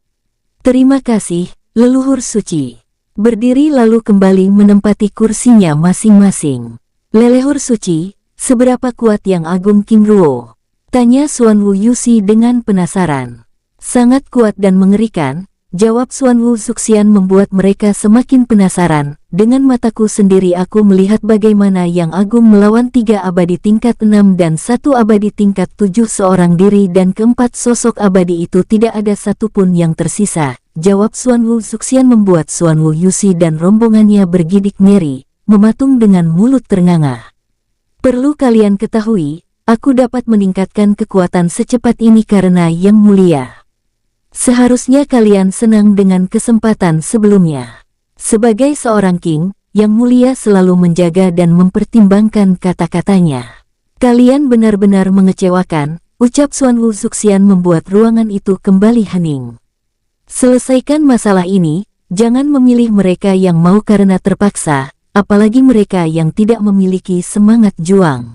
Terima kasih, leluhur suci. Berdiri lalu kembali menempati kursinya masing-masing. Leluhur suci, seberapa kuat Yang Agung King Ruo? Tanya Xuanwu Yusi dengan penasaran. Sangat kuat dan mengerikan, jawab Xuanwu Suxian membuat mereka semakin penasaran. Dengan mataku sendiri aku melihat bagaimana Yang Agung melawan 3 abadi tingkat 6 dan 1 abadi tingkat 7 seorang diri dan keempat sosok abadi itu tidak ada satupun yang tersisa. Jawab Xuanwu Suxian membuat Xuanwu Yusi dan rombongannya bergidik ngeri, mematung dengan mulut ternganga. Perlu kalian ketahui, aku dapat meningkatkan kekuatan secepat ini karena Yang Mulia. Seharusnya kalian senang dengan kesempatan sebelumnya. Sebagai seorang king, Yang Mulia selalu menjaga dan mempertimbangkan kata-katanya. Kalian benar-benar mengecewakan, ucap Xuanwu Suxian membuat ruangan itu kembali hening. Selesaikan masalah ini, jangan memilih mereka yang mau karena terpaksa, apalagi mereka yang tidak memiliki semangat juang.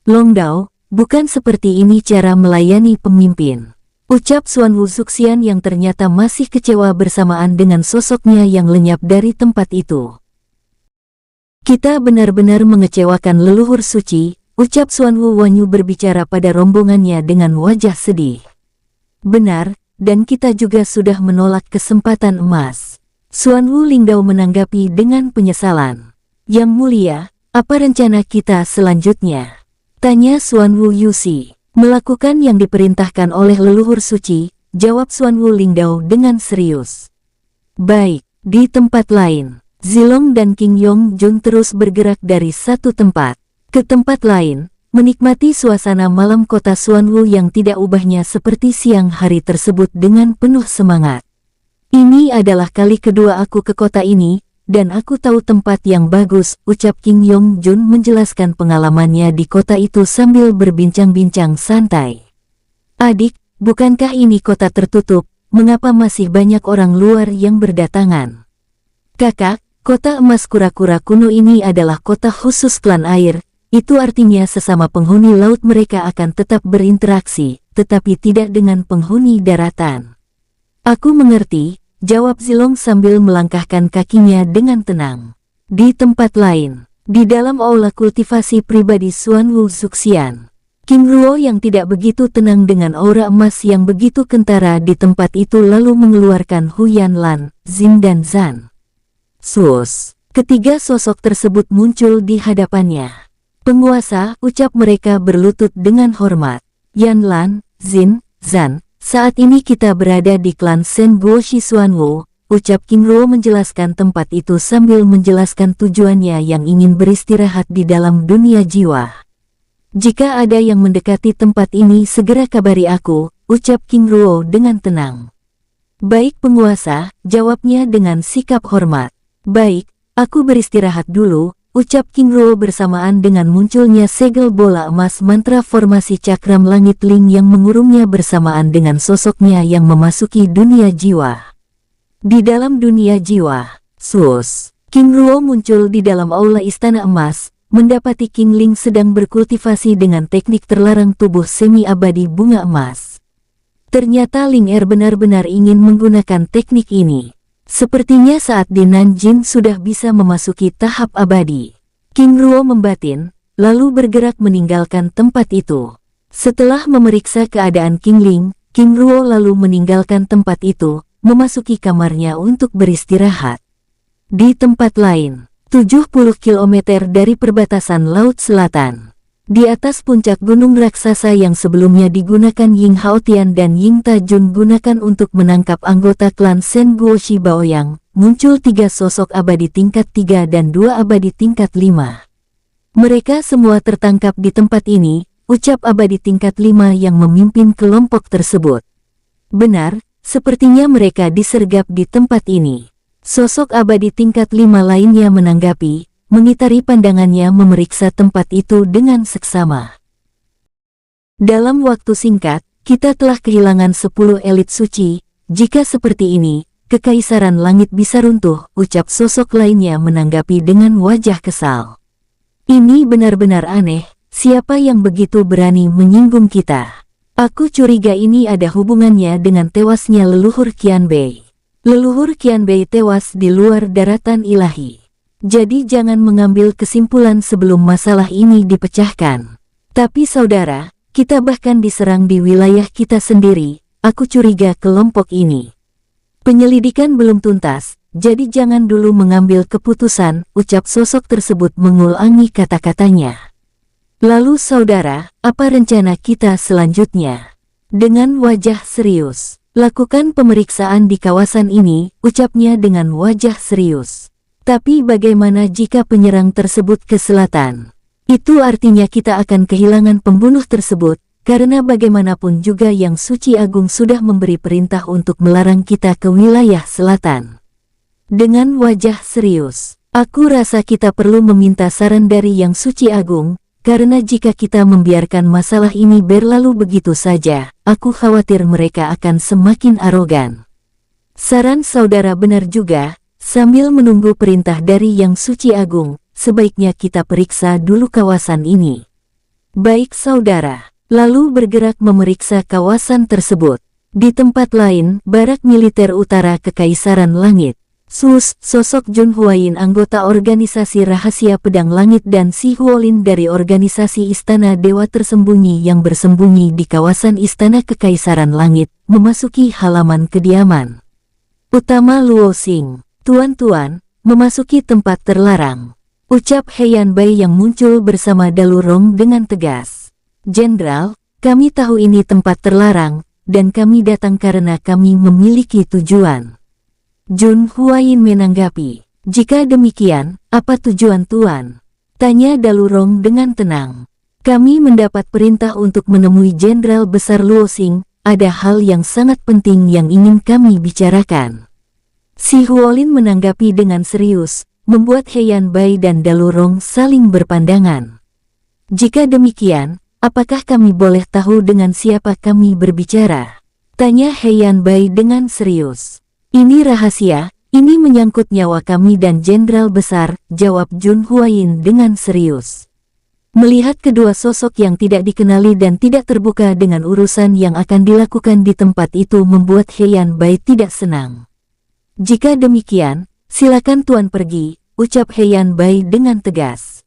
Longdao, bukan seperti ini cara melayani pemimpin. Ucap Xuanwu Suxian yang ternyata masih kecewa bersamaan dengan sosoknya yang lenyap dari tempat itu. Kita benar-benar mengecewakan leluhur suci, ucap Xuanwu Wanyu berbicara pada rombongannya dengan wajah sedih. Benar, dan kita juga sudah menolak kesempatan emas. Xuanwu Lingdao menanggapi dengan penyesalan. Yang Mulia, apa rencana kita selanjutnya? Tanya Xuanwu Yusi. Melakukan yang diperintahkan oleh leluhur suci, jawab Xuanwu Lingdao dengan serius. Baik, di tempat lain, Zilong dan King Yongjun terus bergerak dari satu tempat ke tempat lain, menikmati suasana malam kota Xuanwu yang tidak ubahnya seperti siang hari tersebut dengan penuh semangat. Ini adalah kali kedua aku ke kota ini, dan aku tahu tempat yang bagus, ucap King Yongjun menjelaskan pengalamannya di kota itu sambil berbincang-bincang santai. Adik, bukankah ini kota tertutup, mengapa masih banyak orang luar yang berdatangan? Kakak, kota emas kura-kura kuno ini adalah kota khusus klan air, itu artinya sesama penghuni laut mereka akan tetap berinteraksi, tetapi tidak dengan penghuni daratan. Aku mengerti, jawab Zilong sambil melangkahkan kakinya dengan tenang. Di tempat lain, di dalam aula kultivasi pribadi Xuanwu Suxian, King Ruo yang tidak begitu tenang dengan aura emas yang begitu kentara di tempat itu lalu mengeluarkan Huyan Lan, Zin dan Zan. Sus, ketiga sosok tersebut muncul di hadapannya. Penguasa, ucap mereka berlutut dengan hormat. Yan Lan, Zin, Zan. Saat ini kita berada di klan Shen Guoshi Xuanwu, ucap King Ruo menjelaskan tempat itu sambil menjelaskan tujuannya yang ingin beristirahat di dalam dunia jiwa. Jika ada yang mendekati tempat ini segera kabari aku, ucap King Ruo dengan tenang. Baik penguasa, jawabnya dengan sikap hormat. Baik, aku beristirahat dulu, ucap King Ruo bersamaan dengan munculnya segel bola emas mantra formasi cakram langit Ling yang mengurungnya bersamaan dengan sosoknya yang memasuki dunia jiwa. Di dalam dunia jiwa, Sus, King Ruo muncul di dalam aula Istana Emas, mendapati King Ling sedang berkultivasi dengan teknik terlarang tubuh semi-abadi bunga emas. Ternyata Ling Er benar-benar ingin menggunakan teknik ini. Sepertinya saat di Nanjing sudah bisa memasuki tahap abadi. King Ruo membatin, lalu bergerak meninggalkan tempat itu. Setelah memeriksa keadaan King Ling, King Ruo lalu meninggalkan tempat itu, memasuki kamarnya untuk beristirahat. Di tempat lain, 70 km dari perbatasan Laut Selatan. Di atas puncak gunung raksasa yang sebelumnya digunakan Ying Haotian dan Ying Tajun gunakan untuk menangkap anggota klan Shen Guoshi Baoyang, muncul 3 sosok abadi tingkat 3 dan 2 abadi tingkat 5. Mereka semua tertangkap di tempat ini, ucap abadi tingkat 5 yang memimpin kelompok tersebut. Benar, sepertinya mereka disergap di tempat ini. Sosok abadi tingkat 5 lainnya menanggapi, mengitari pandangannya memeriksa tempat itu dengan seksama. Dalam waktu singkat, kita telah kehilangan 10 elit suci. Jika seperti ini, Kekaisaran Langit bisa runtuh, ucap sosok lainnya menanggapi dengan wajah kesal. Ini benar-benar aneh, siapa yang begitu berani menyinggung kita? Aku curiga ini ada hubungannya dengan tewasnya leluhur Qianbei. Leluhur Qianbei tewas di luar daratan ilahi. Jadi jangan mengambil kesimpulan sebelum masalah ini dipecahkan. Tapi saudara, kita bahkan diserang di wilayah kita sendiri, aku curiga kelompok ini. Penyelidikan belum tuntas, jadi jangan dulu mengambil keputusan, ucap sosok tersebut mengulangi kata-katanya. Lalu saudara, apa rencana kita selanjutnya? Dengan wajah serius, lakukan pemeriksaan di kawasan ini, ucapnya dengan wajah serius. Tapi bagaimana jika penyerang tersebut ke selatan? Itu artinya kita akan kehilangan pembunuh tersebut, karena bagaimanapun juga Yang Suci Agung sudah memberi perintah untuk melarang kita ke wilayah selatan. Dengan wajah serius, aku rasa kita perlu meminta saran dari Yang Suci Agung, karena jika kita membiarkan masalah ini berlalu begitu saja, aku khawatir mereka akan semakin arogan. Saran saudara benar juga. Sambil menunggu perintah dari Yang Suci Agung, sebaiknya kita periksa dulu kawasan ini. Baik saudara, lalu bergerak memeriksa kawasan tersebut. Di tempat lain, barak militer utara Kekaisaran Langit. Sus, sosok Jun Huayin anggota organisasi rahasia Pedang Langit dan Si Huolin dari organisasi Istana Dewa Tersembunyi yang bersembunyi di kawasan Istana Kekaisaran Langit, memasuki halaman kediaman utama Luo Xing. Tuan-tuan, memasuki tempat terlarang, ucap Heian Bai yang muncul bersama Dalurong dengan tegas. Jenderal, kami tahu ini tempat terlarang, dan kami datang karena kami memiliki tujuan. Jun Huayin menanggapi, jika demikian, apa tujuan tuan? Tanya Dalurong dengan tenang. Kami mendapat perintah untuk menemui Jenderal Besar Luo Xing, ada hal yang sangat penting yang ingin kami bicarakan. Si Huolin menanggapi dengan serius, membuat Heian Bai dan Dalurong saling berpandangan. Jika demikian, apakah kami boleh tahu dengan siapa kami berbicara? Tanya Heian Bai dengan serius. Ini rahasia, ini menyangkut nyawa kami dan Jenderal Besar, jawab Jun Huayin dengan serius. Melihat kedua sosok yang tidak dikenali dan tidak terbuka dengan urusan yang akan dilakukan di tempat itu membuat Heian Bai tidak senang. Jika demikian, silakan tuan pergi, ucap Heian Bai dengan tegas.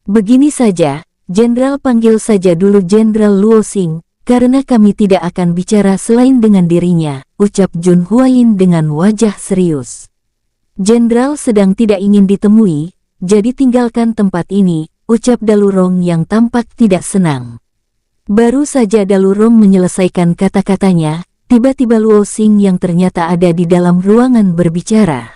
Begini saja, Jenderal panggil saja dulu Jenderal Luo Xing, karena kami tidak akan bicara selain dengan dirinya, ucap Jun Huayin dengan wajah serius. Jenderal sedang tidak ingin ditemui, jadi tinggalkan tempat ini, ucap Dalurong yang tampak tidak senang. Baru saja Dalurong menyelesaikan kata-katanya, tiba-tiba Luo Xing yang ternyata ada di dalam ruangan berbicara.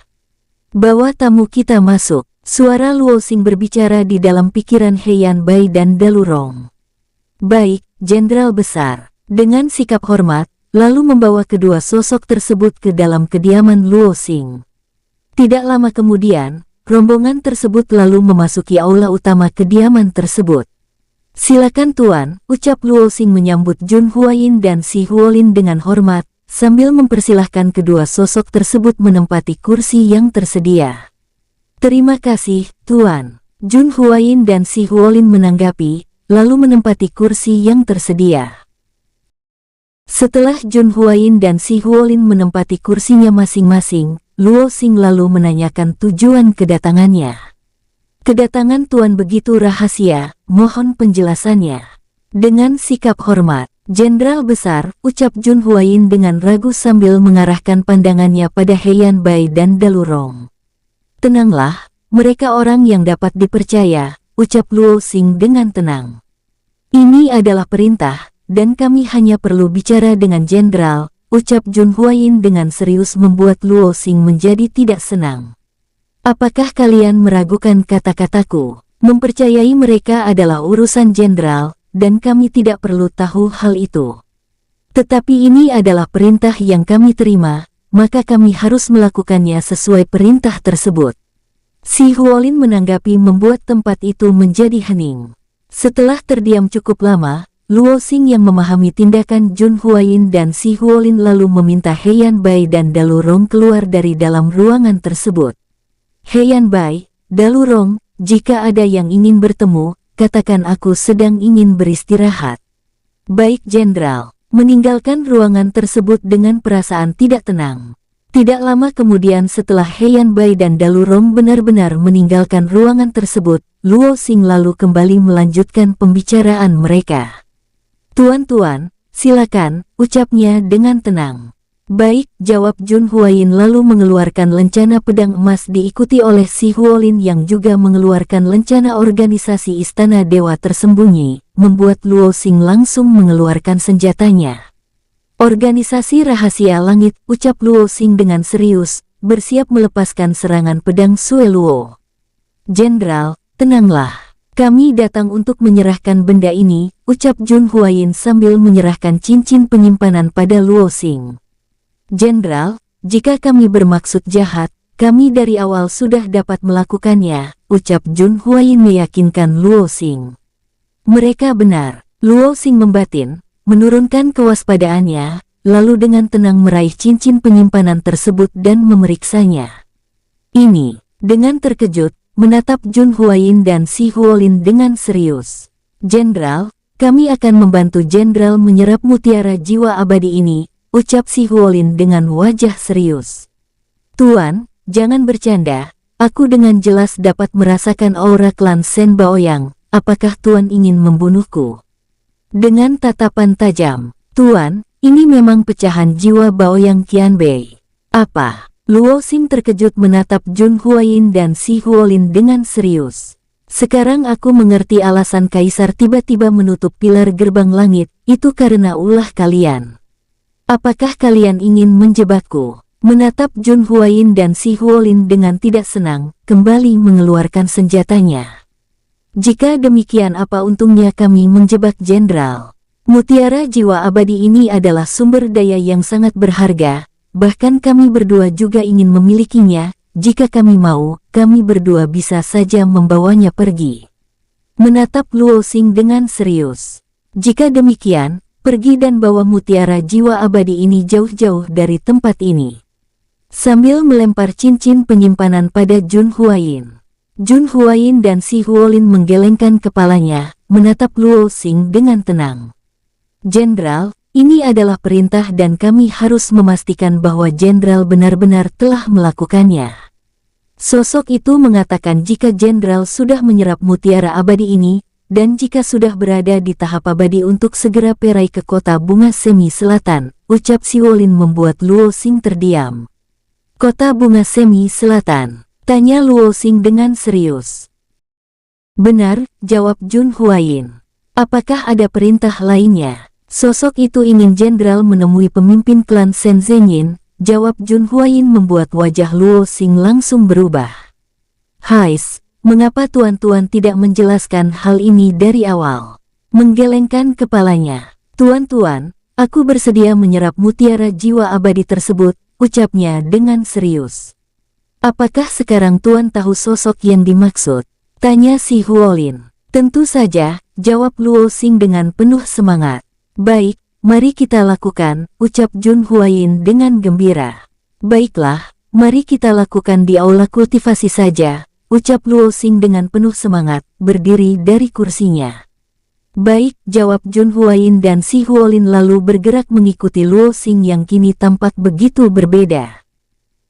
Bawa tamu kita masuk, suara Luo Xing berbicara di dalam pikiran Heian Bai dan Dalurong. Baik, Jenderal Besar, dengan sikap hormat, lalu membawa kedua sosok tersebut ke dalam kediaman Luo Xing. Tidak lama kemudian, rombongan tersebut lalu memasuki aula utama kediaman tersebut. Silakan tuan, ucap Luo Xing menyambut Jun Huayin dan Si Huolin dengan hormat, sambil mempersilahkan kedua sosok tersebut menempati kursi yang tersedia. "Terima kasih, Tuan." Jun Huayin dan Si Huolin menanggapi, lalu menempati kursi yang tersedia. Setelah Jun Huayin dan Si Huolin menempati kursinya masing-masing, Luo Xing lalu menanyakan tujuan kedatangannya. "Kedatangan Tuan begitu rahasia, mohon penjelasannya." Dengan sikap hormat, "Jenderal besar," ucap Jun Huayin dengan ragu sambil mengarahkan pandangannya pada Heian Bai dan Dalurong. "Tenanglah, mereka orang yang dapat dipercaya," ucap Luo Xing dengan tenang. "Ini adalah perintah, dan kami hanya perlu bicara dengan jenderal," ucap Jun Huayin dengan serius membuat Luo Xing menjadi tidak senang. "Apakah kalian meragukan kata-kataku? Mempercayai mereka adalah urusan jenderal, dan kami tidak perlu tahu hal itu. Tetapi ini adalah perintah yang kami terima, maka kami harus melakukannya sesuai perintah tersebut." Si Huolin menanggapi membuat tempat itu menjadi hening. Setelah terdiam cukup lama, Luo Xing yang memahami tindakan Jun Huayin dan Si Huolin lalu meminta Heian Bai dan Dalurong keluar dari dalam ruangan tersebut. "Heian Bai, Dalurong, jika ada yang ingin bertemu, katakan aku sedang ingin beristirahat." "Baik Jenderal." Meninggalkan ruangan tersebut dengan perasaan tidak tenang. Tidak lama kemudian setelah Heian Bai dan Dalurong benar-benar meninggalkan ruangan tersebut, Luo Xing lalu kembali melanjutkan pembicaraan mereka. "Tuan-tuan, silakan," ucapnya dengan tenang. "Baik," jawab Jun Huayin lalu mengeluarkan lencana pedang emas diikuti oleh Si Huolin yang juga mengeluarkan lencana organisasi Istana Dewa Tersembunyi, membuat Luo Xing langsung mengeluarkan senjatanya. "Organisasi Rahasia Langit," ucap Luo Xing dengan serius, bersiap melepaskan serangan pedang Sue Luo. "Jenderal, tenanglah. Kami datang untuk menyerahkan benda ini," ucap Jun Huayin sambil menyerahkan cincin penyimpanan pada Luo Xing. "Jenderal, jika kami bermaksud jahat, kami dari awal sudah dapat melakukannya," ucap Jun Huayin meyakinkan Luo Xing. "Mereka benar." Luo Xing membatin, menurunkan kewaspadaannya, lalu dengan tenang meraih cincin penyimpanan tersebut dan memeriksanya. Ini, dengan terkejut, menatap Jun Huayin dan Si Huolin dengan serius. "Jenderal, kami akan membantu Jenderal menyerap mutiara jiwa abadi ini," ucap Si Huolin dengan wajah serius. "Tuan, jangan bercanda, aku dengan jelas dapat merasakan aura klan Shen Baoyang, apakah Tuan ingin membunuhku?" Dengan tatapan tajam, "Tuan, ini memang pecahan jiwa Baoyang Qianbei." "Apa?" Luo Xing terkejut menatap Jun Huayin dan Si Huolin dengan serius. "Sekarang aku mengerti alasan Kaisar tiba-tiba menutup pilar gerbang langit, itu karena ulah kalian. Apakah kalian ingin menjebakku?" Menatap Jun Huayin dan Si Huolin dengan tidak senang, kembali mengeluarkan senjatanya. "Jika demikian apa untungnya kami menjebak Jenderal? Mutiara jiwa abadi ini adalah sumber daya yang sangat berharga, bahkan kami berdua juga ingin memilikinya, jika kami mau, kami berdua bisa saja membawanya pergi." Menatap Luo Xing dengan serius. "Jika demikian, pergi dan bawa mutiara jiwa abadi ini jauh-jauh dari tempat ini." Sambil melempar cincin penyimpanan pada Jun Huayin. Jun Huayin dan Si Huolin menggelengkan kepalanya, menatap Luo Xing dengan tenang. "Jenderal, ini adalah perintah dan kami harus memastikan bahwa Jenderal benar-benar telah melakukannya." Sosok itu mengatakan jika Jenderal sudah menyerap mutiara abadi ini, dan jika sudah berada di tahap abadi untuk segera perai ke kota bunga semi selatan, ucap Si Huolin membuat Luo Xing terdiam. "Kota bunga semi selatan?" tanya Luo Xing dengan serius. "Benar," jawab Jun Huayin. "Apakah ada perintah lainnya?" "Sosok itu ingin Jenderal menemui pemimpin klan Shen Zhenyin," jawab Jun Huayin membuat wajah Luo Xing langsung berubah. "Hais, mengapa tuan-tuan tidak menjelaskan hal ini dari awal?" Menggelengkan kepalanya. "Tuan-tuan, aku bersedia menyerap mutiara jiwa abadi tersebut," ucapnya dengan serius. "Apakah sekarang Tuan tahu sosok yang dimaksud?" tanya Si Huolin. "Tentu saja," jawab Luo Xing dengan penuh semangat. "Baik, mari kita lakukan, ucap Jun Huayin dengan gembira. Baiklah, mari kita lakukan di aula kultivasi saja, ucap Luo Xing dengan penuh semangat, berdiri dari kursinya. Baik, jawab Jun Huayin dan si Huolin lalu bergerak mengikuti Luo Xing yang kini tampak begitu berbeda.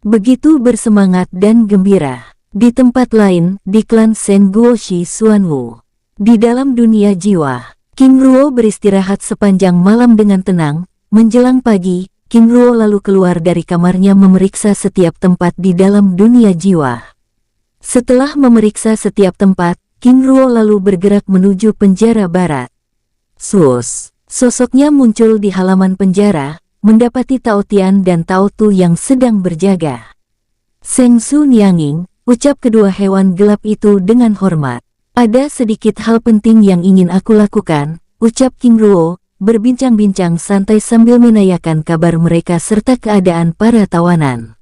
Begitu bersemangat dan gembira. Di tempat lain, di klan Shen Guoshi Xuanwu. Di dalam dunia jiwa, King Ruo beristirahat sepanjang malam dengan tenang. Menjelang pagi, King Ruo lalu keluar dari kamarnya memeriksa setiap tempat di dalam dunia jiwa. Setelah memeriksa setiap tempat, King Ruo lalu bergerak menuju penjara barat. Sus, sosoknya muncul di halaman penjara, mendapati Tao Tian dan Tao Tu yang sedang berjaga. Seng Su Nianging, ucap kedua hewan gelap itu dengan hormat. Ada sedikit hal penting yang ingin aku lakukan, ucap King Ruo, berbincang-bincang santai sambil menanyakan kabar mereka serta keadaan para tawanan.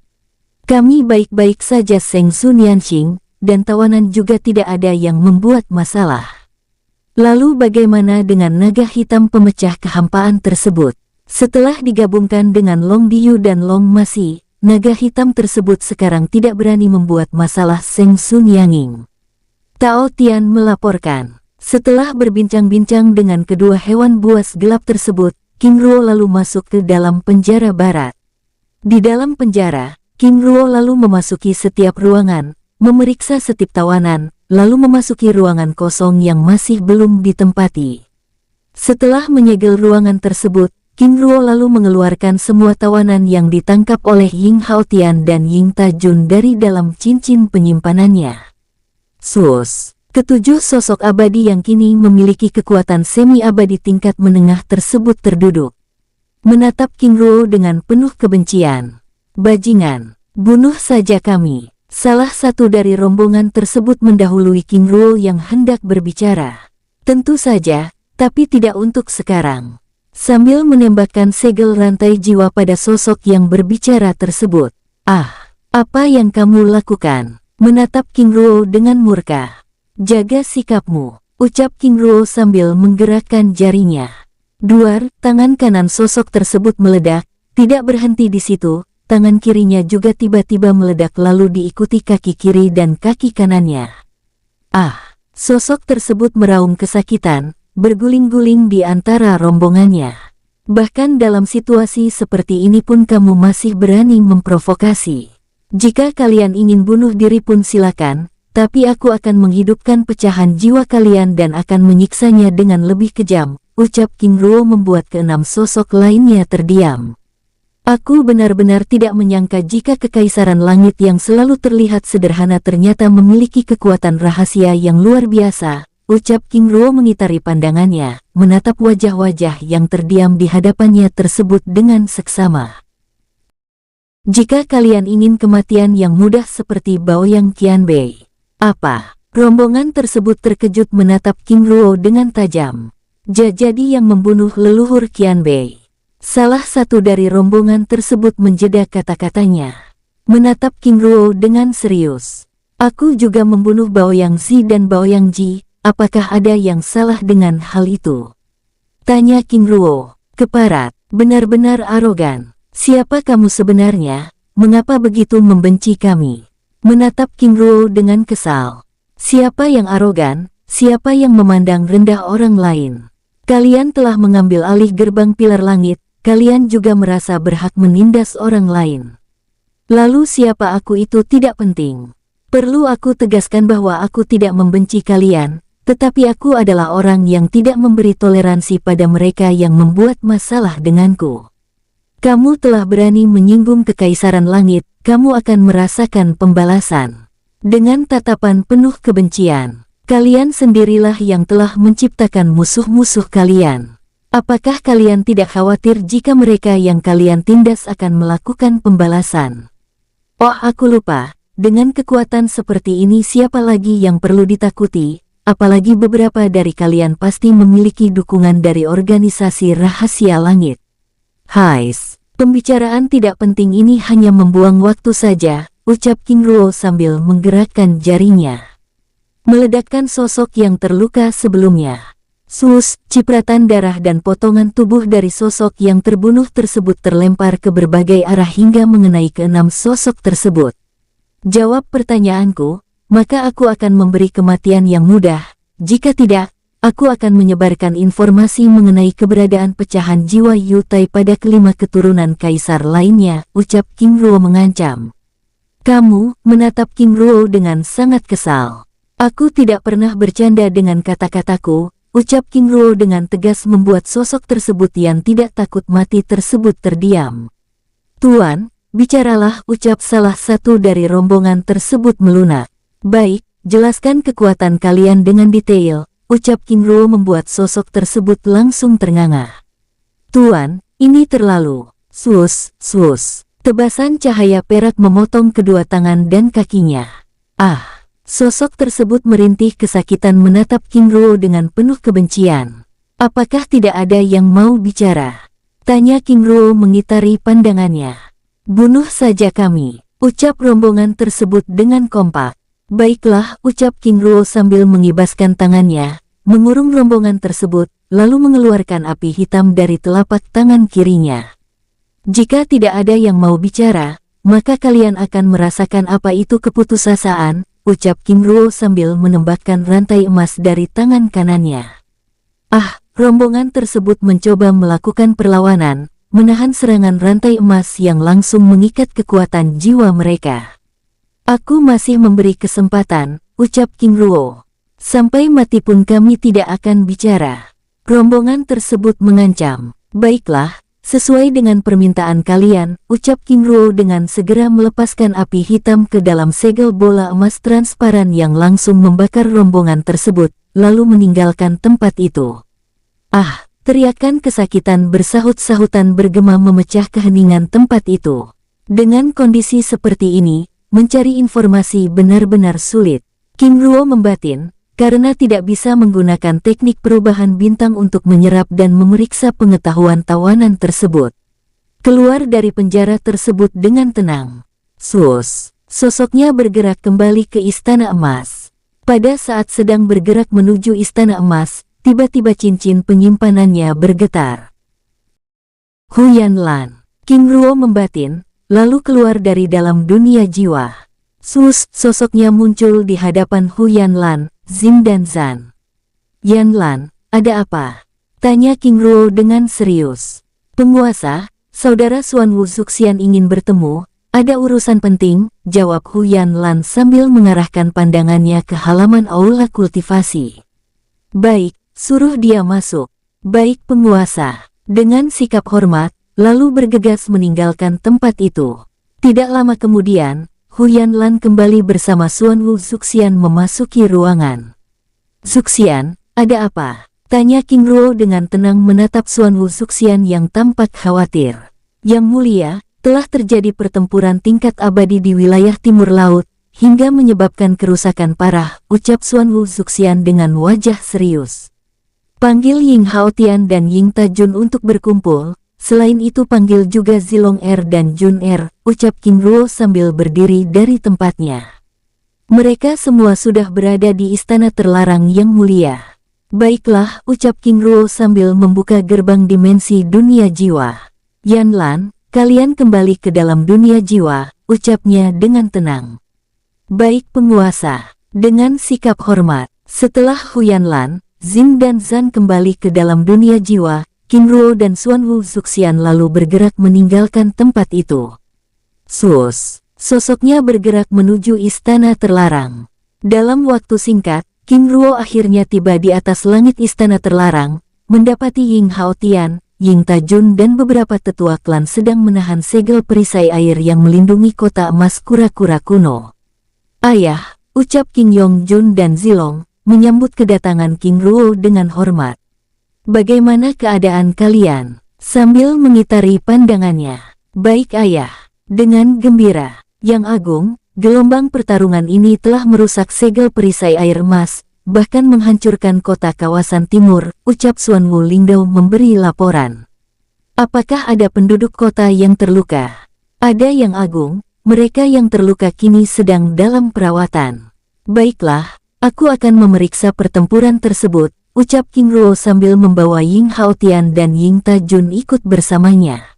Kami baik-baik saja Seng Su Nianxing, dan tawanan juga tidak ada yang membuat masalah. Lalu bagaimana dengan naga hitam pemecah kehampaan tersebut? Setelah digabungkan dengan Long Diyu dan Long Masi, naga hitam tersebut sekarang tidak berani membuat masalah Seng Su Nianging. Tao Tian melaporkan. Setelah berbincang-bincang dengan kedua hewan buas gelap tersebut, King Ruo lalu masuk ke dalam penjara barat. Di dalam penjara, King Ruo lalu memasuki setiap ruangan, memeriksa setiap tawanan, lalu memasuki ruangan kosong yang masih belum ditempati. Setelah menyegel ruangan tersebut, King Ruo lalu mengeluarkan semua tawanan yang ditangkap oleh Ying Haotian dan Ying Tajun dari dalam cincin penyimpanannya. Sus, ketujuh sosok abadi yang kini memiliki kekuatan semi-abadi tingkat menengah tersebut terduduk. Menatap King Ruo dengan penuh kebencian. Bajingan, bunuh saja kami. Salah satu dari rombongan tersebut mendahului King Ruo yang hendak berbicara. Tentu saja, tapi tidak untuk sekarang. Sambil menembakkan segel rantai jiwa pada sosok yang berbicara tersebut. Ah, apa yang kamu lakukan? Menatap King Ruo dengan murka. Jaga sikapmu, ucap King Ruo sambil menggerakkan jarinya. Duar, tangan kanan sosok tersebut meledak, tidak berhenti di situ. Tangan kirinya juga tiba-tiba meledak lalu diikuti kaki kiri dan kaki kanannya. Ah, sosok tersebut meraung kesakitan, berguling-guling di antara rombongannya. Bahkan dalam situasi seperti ini pun kamu masih berani memprovokasi. Jika kalian ingin bunuh diri pun silakan, tapi aku akan menghidupkan pecahan jiwa kalian dan akan menyiksanya dengan lebih kejam, ucap King Ruo membuat keenam sosok lainnya terdiam. Aku benar-benar tidak menyangka jika Kekaisaran Langit yang selalu terlihat sederhana ternyata memiliki kekuatan rahasia yang luar biasa, ucap King Ruo mengitari pandangannya, menatap wajah-wajah yang terdiam di hadapannya tersebut dengan seksama. Jika kalian ingin kematian yang mudah seperti Baoyang Qianbei. Apa? Rombongan tersebut terkejut menatap King Ruo dengan tajam. Jadi yang membunuh leluhur Qianbei. Salah satu dari rombongan tersebut menjeda kata-katanya. Menatap King Ruo dengan serius. Aku juga membunuh Baoyang Zi dan Baoyang Ji, apakah ada yang salah dengan hal itu? Tanya King Ruo, keparat, benar-benar arogan. Siapa kamu sebenarnya? Mengapa begitu membenci kami? Menatap King Ruo dengan kesal. Siapa yang arogan? Siapa yang memandang rendah orang lain? Kalian telah mengambil alih gerbang pilar langit. Kalian juga merasa berhak menindas orang lain. Lalu siapa aku itu tidak penting. Perlu aku tegaskan bahwa aku tidak membenci kalian, tetapi aku adalah orang yang tidak memberi toleransi pada mereka yang membuat masalah denganku. Kamu telah berani menyinggung Kekaisaran Langit, kamu akan merasakan pembalasan. Dengan tatapan penuh kebencian, kalian sendirilah yang telah menciptakan musuh-musuh kalian. Apakah kalian tidak khawatir jika mereka yang kalian tindas akan melakukan pembalasan? Oh, aku lupa, dengan kekuatan seperti ini siapa lagi yang perlu ditakuti, apalagi beberapa dari kalian pasti memiliki dukungan dari organisasi rahasia langit. Hais, pembicaraan tidak penting ini hanya membuang waktu saja, ucap King Ruo sambil menggerakkan jarinya. Meledakkan sosok yang terluka sebelumnya. Cipratan darah dan potongan tubuh dari sosok yang terbunuh tersebut terlempar ke berbagai arah hingga mengenai keenam sosok tersebut. Jawab pertanyaanku, maka aku akan memberi kematian yang mudah. Jika tidak, aku akan menyebarkan informasi mengenai keberadaan pecahan jiwa Yutai pada kelima keturunan kaisar lainnya, ucap King Ruo mengancam. Kamu menatap King Ruo dengan sangat kesal. Aku tidak pernah bercanda dengan kata-kataku, ucap King Ruo dengan tegas membuat sosok tersebut yang tidak takut mati tersebut terdiam. Tuan, bicaralah, ucap salah satu dari rombongan tersebut melunak. Baik, jelaskan kekuatan kalian dengan detail, ucap King Ruo membuat sosok tersebut langsung ternganga. Tuan, ini terlalu. Tebasan cahaya perak memotong kedua tangan dan kakinya. Sosok tersebut merintih kesakitan menatap King Ruo dengan penuh kebencian. Apakah tidak ada yang mau bicara? Tanya King Ruo mengitari pandangannya. Bunuh saja kami, ucap rombongan tersebut dengan kompak. Baiklah, ucap King Ruo sambil mengibaskan tangannya, mengurung rombongan tersebut, lalu mengeluarkan api hitam dari telapak tangan kirinya. Jika tidak ada yang mau bicara, maka kalian akan merasakan apa itu keputusasaan, ucap King Ruo sambil menembakkan rantai emas dari tangan kanannya. Rombongan tersebut mencoba melakukan perlawanan, menahan serangan rantai emas yang langsung mengikat kekuatan jiwa mereka. Aku masih memberi kesempatan, ucap King Ruo. Sampai mati pun kami tidak akan bicara. Rombongan tersebut mengancam. Baiklah, sesuai dengan permintaan kalian, ucap King Ruo dengan segera melepaskan api hitam ke dalam segel bola emas transparan yang langsung membakar rombongan tersebut, lalu meninggalkan tempat itu. Teriakan kesakitan bersahut-sahutan bergema memecah keheningan tempat itu. Dengan kondisi seperti ini, mencari informasi benar-benar sulit. King Ruo membatin, karena tidak bisa menggunakan teknik perubahan bintang untuk menyerap dan memeriksa pengetahuan tawanan tersebut. Keluar dari penjara tersebut dengan tenang. Sosoknya bergerak kembali ke Istana Emas. Pada saat sedang bergerak menuju Istana Emas, tiba-tiba cincin penyimpanannya bergetar. Huyan Lan. King Ruo membatin, lalu keluar dari dalam dunia jiwa. Sosoknya muncul di hadapan Huyan Lan, Zin dan Zan. Yan Lan, ada apa? Tanya King Ruo dengan serius. Penguasa, saudara Xuan Wu Zuxian ingin bertemu, ada urusan penting, jawab Huyan Lan sambil mengarahkan pandangannya ke halaman aula kultivasi. Baik, suruh dia masuk. Baik penguasa. Dengan sikap hormat, lalu bergegas meninggalkan tempat itu. Tidak lama kemudian, Huyan Lan kembali bersama Xuan Wu Zuxian memasuki ruangan. Zuxian, ada apa? Tanya King Ruo dengan tenang menatap Xuan Wu Zuxian yang tampak khawatir. Yang mulia, telah terjadi pertempuran tingkat abadi di wilayah timur laut, hingga menyebabkan kerusakan parah, ucap Xuan Wu Zuxian dengan wajah serius. Panggil Ying Haotian dan Ying Tajun untuk berkumpul. Selain itu panggil juga Zilong Er dan Jun Er, ucap King Ruo sambil berdiri dari tempatnya. Mereka semua sudah berada di istana terlarang yang mulia. Baiklah, ucap King Ruo sambil membuka gerbang dimensi dunia jiwa. Yan Lan, kalian kembali ke dalam dunia jiwa, ucapnya dengan tenang. Baik penguasa, dengan sikap hormat. Setelah Huyan Lan, Zin dan Zan kembali ke dalam dunia jiwa, King Ruo dan Xuan Wu Zuxian lalu bergerak meninggalkan tempat itu. Sosoknya bergerak menuju istana terlarang. Dalam waktu singkat, King Ruo akhirnya tiba di atas langit istana terlarang, mendapati Ying Haotian, Ying Tajun dan beberapa tetua klan sedang menahan segel perisai air yang melindungi kota emas kura-kura kuno. Ayah, ucap King Yong Jun dan Zilong, menyambut kedatangan King Ruo dengan hormat. Bagaimana keadaan kalian? Sambil mengitari pandangannya. Baik ayah. Dengan gembira. Yang Agung, gelombang pertarungan ini telah merusak segel perisai air emas, bahkan menghancurkan kota kawasan timur, ucap Xuan Wu Lingdao memberi laporan. Apakah ada penduduk kota yang terluka? Ada Yang Agung, mereka yang terluka kini sedang dalam perawatan. Baiklah, aku akan memeriksa pertempuran tersebut, ucap King Ruo sambil membawa Ying Haotian dan Ying Tajun ikut bersamanya.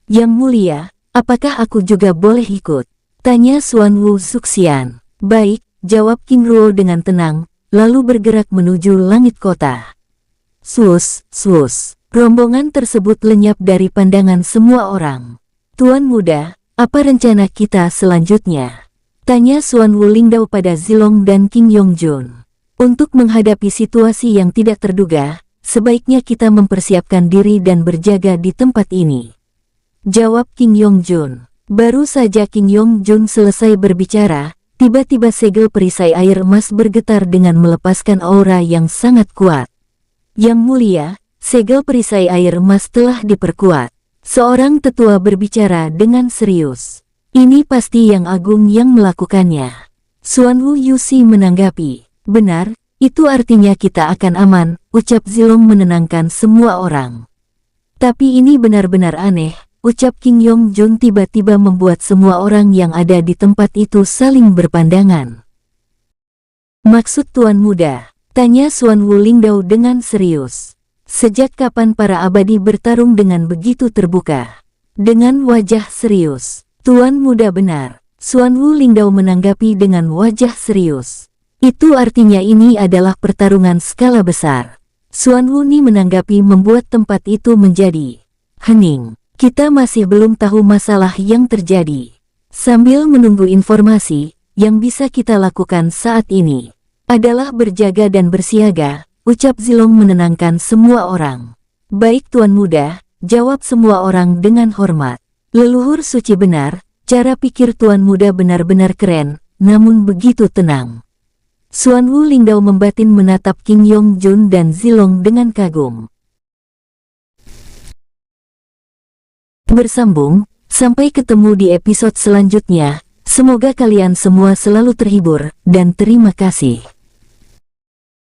Yang mulia, apakah aku juga boleh ikut? Tanya Xuan Wu Zuxian. Baik, jawab King Ruo dengan tenang, lalu bergerak menuju langit kota. Sus, sus. Rombongan tersebut lenyap dari pandangan semua orang. Tuan muda, apa rencana kita selanjutnya? Tanya Xuan Wu Lingdao pada Zilong dan King Yongjun. Untuk menghadapi situasi yang tidak terduga, sebaiknya kita mempersiapkan diri dan berjaga di tempat ini. Jawab King Yongjun. Baru saja King Yongjun selesai berbicara, tiba-tiba segel perisai air emas bergetar dengan melepaskan aura yang sangat kuat. Yang mulia, segel perisai air emas telah diperkuat. Seorang tetua berbicara dengan serius. Ini pasti Yang Agung yang melakukannya. Xuan Wu Yusi menanggapi. Benar, itu artinya kita akan aman, ucap Zilong menenangkan semua orang. Tapi ini benar-benar aneh, ucap King Yongjun tiba-tiba membuat semua orang yang ada di tempat itu saling berpandangan. Maksud Tuan Muda? Tanya Xuan Wu Lingdao dengan serius. Sejak kapan para abadi bertarung dengan begitu terbuka? Dengan wajah serius. Tuan Muda benar. Xuan Wu Lingdao menanggapi dengan wajah serius. Itu artinya ini adalah pertarungan skala besar. Xuan Wu Ni menanggapi membuat tempat itu menjadi hening. Kita masih belum tahu masalah yang terjadi. Sambil menunggu informasi, yang bisa kita lakukan saat ini adalah berjaga dan bersiaga, ucap Zilong menenangkan semua orang. Baik Tuan Muda, jawab semua orang dengan hormat. Leluhur suci benar, cara pikir Tuan Muda benar-benar keren, namun begitu tenang. Xuan Wu Lingdao membatin menatap King Yongjun dan Zilong dengan kagum. Bersambung, sampai ketemu di episode selanjutnya. Semoga kalian semua selalu terhibur, dan terima kasih.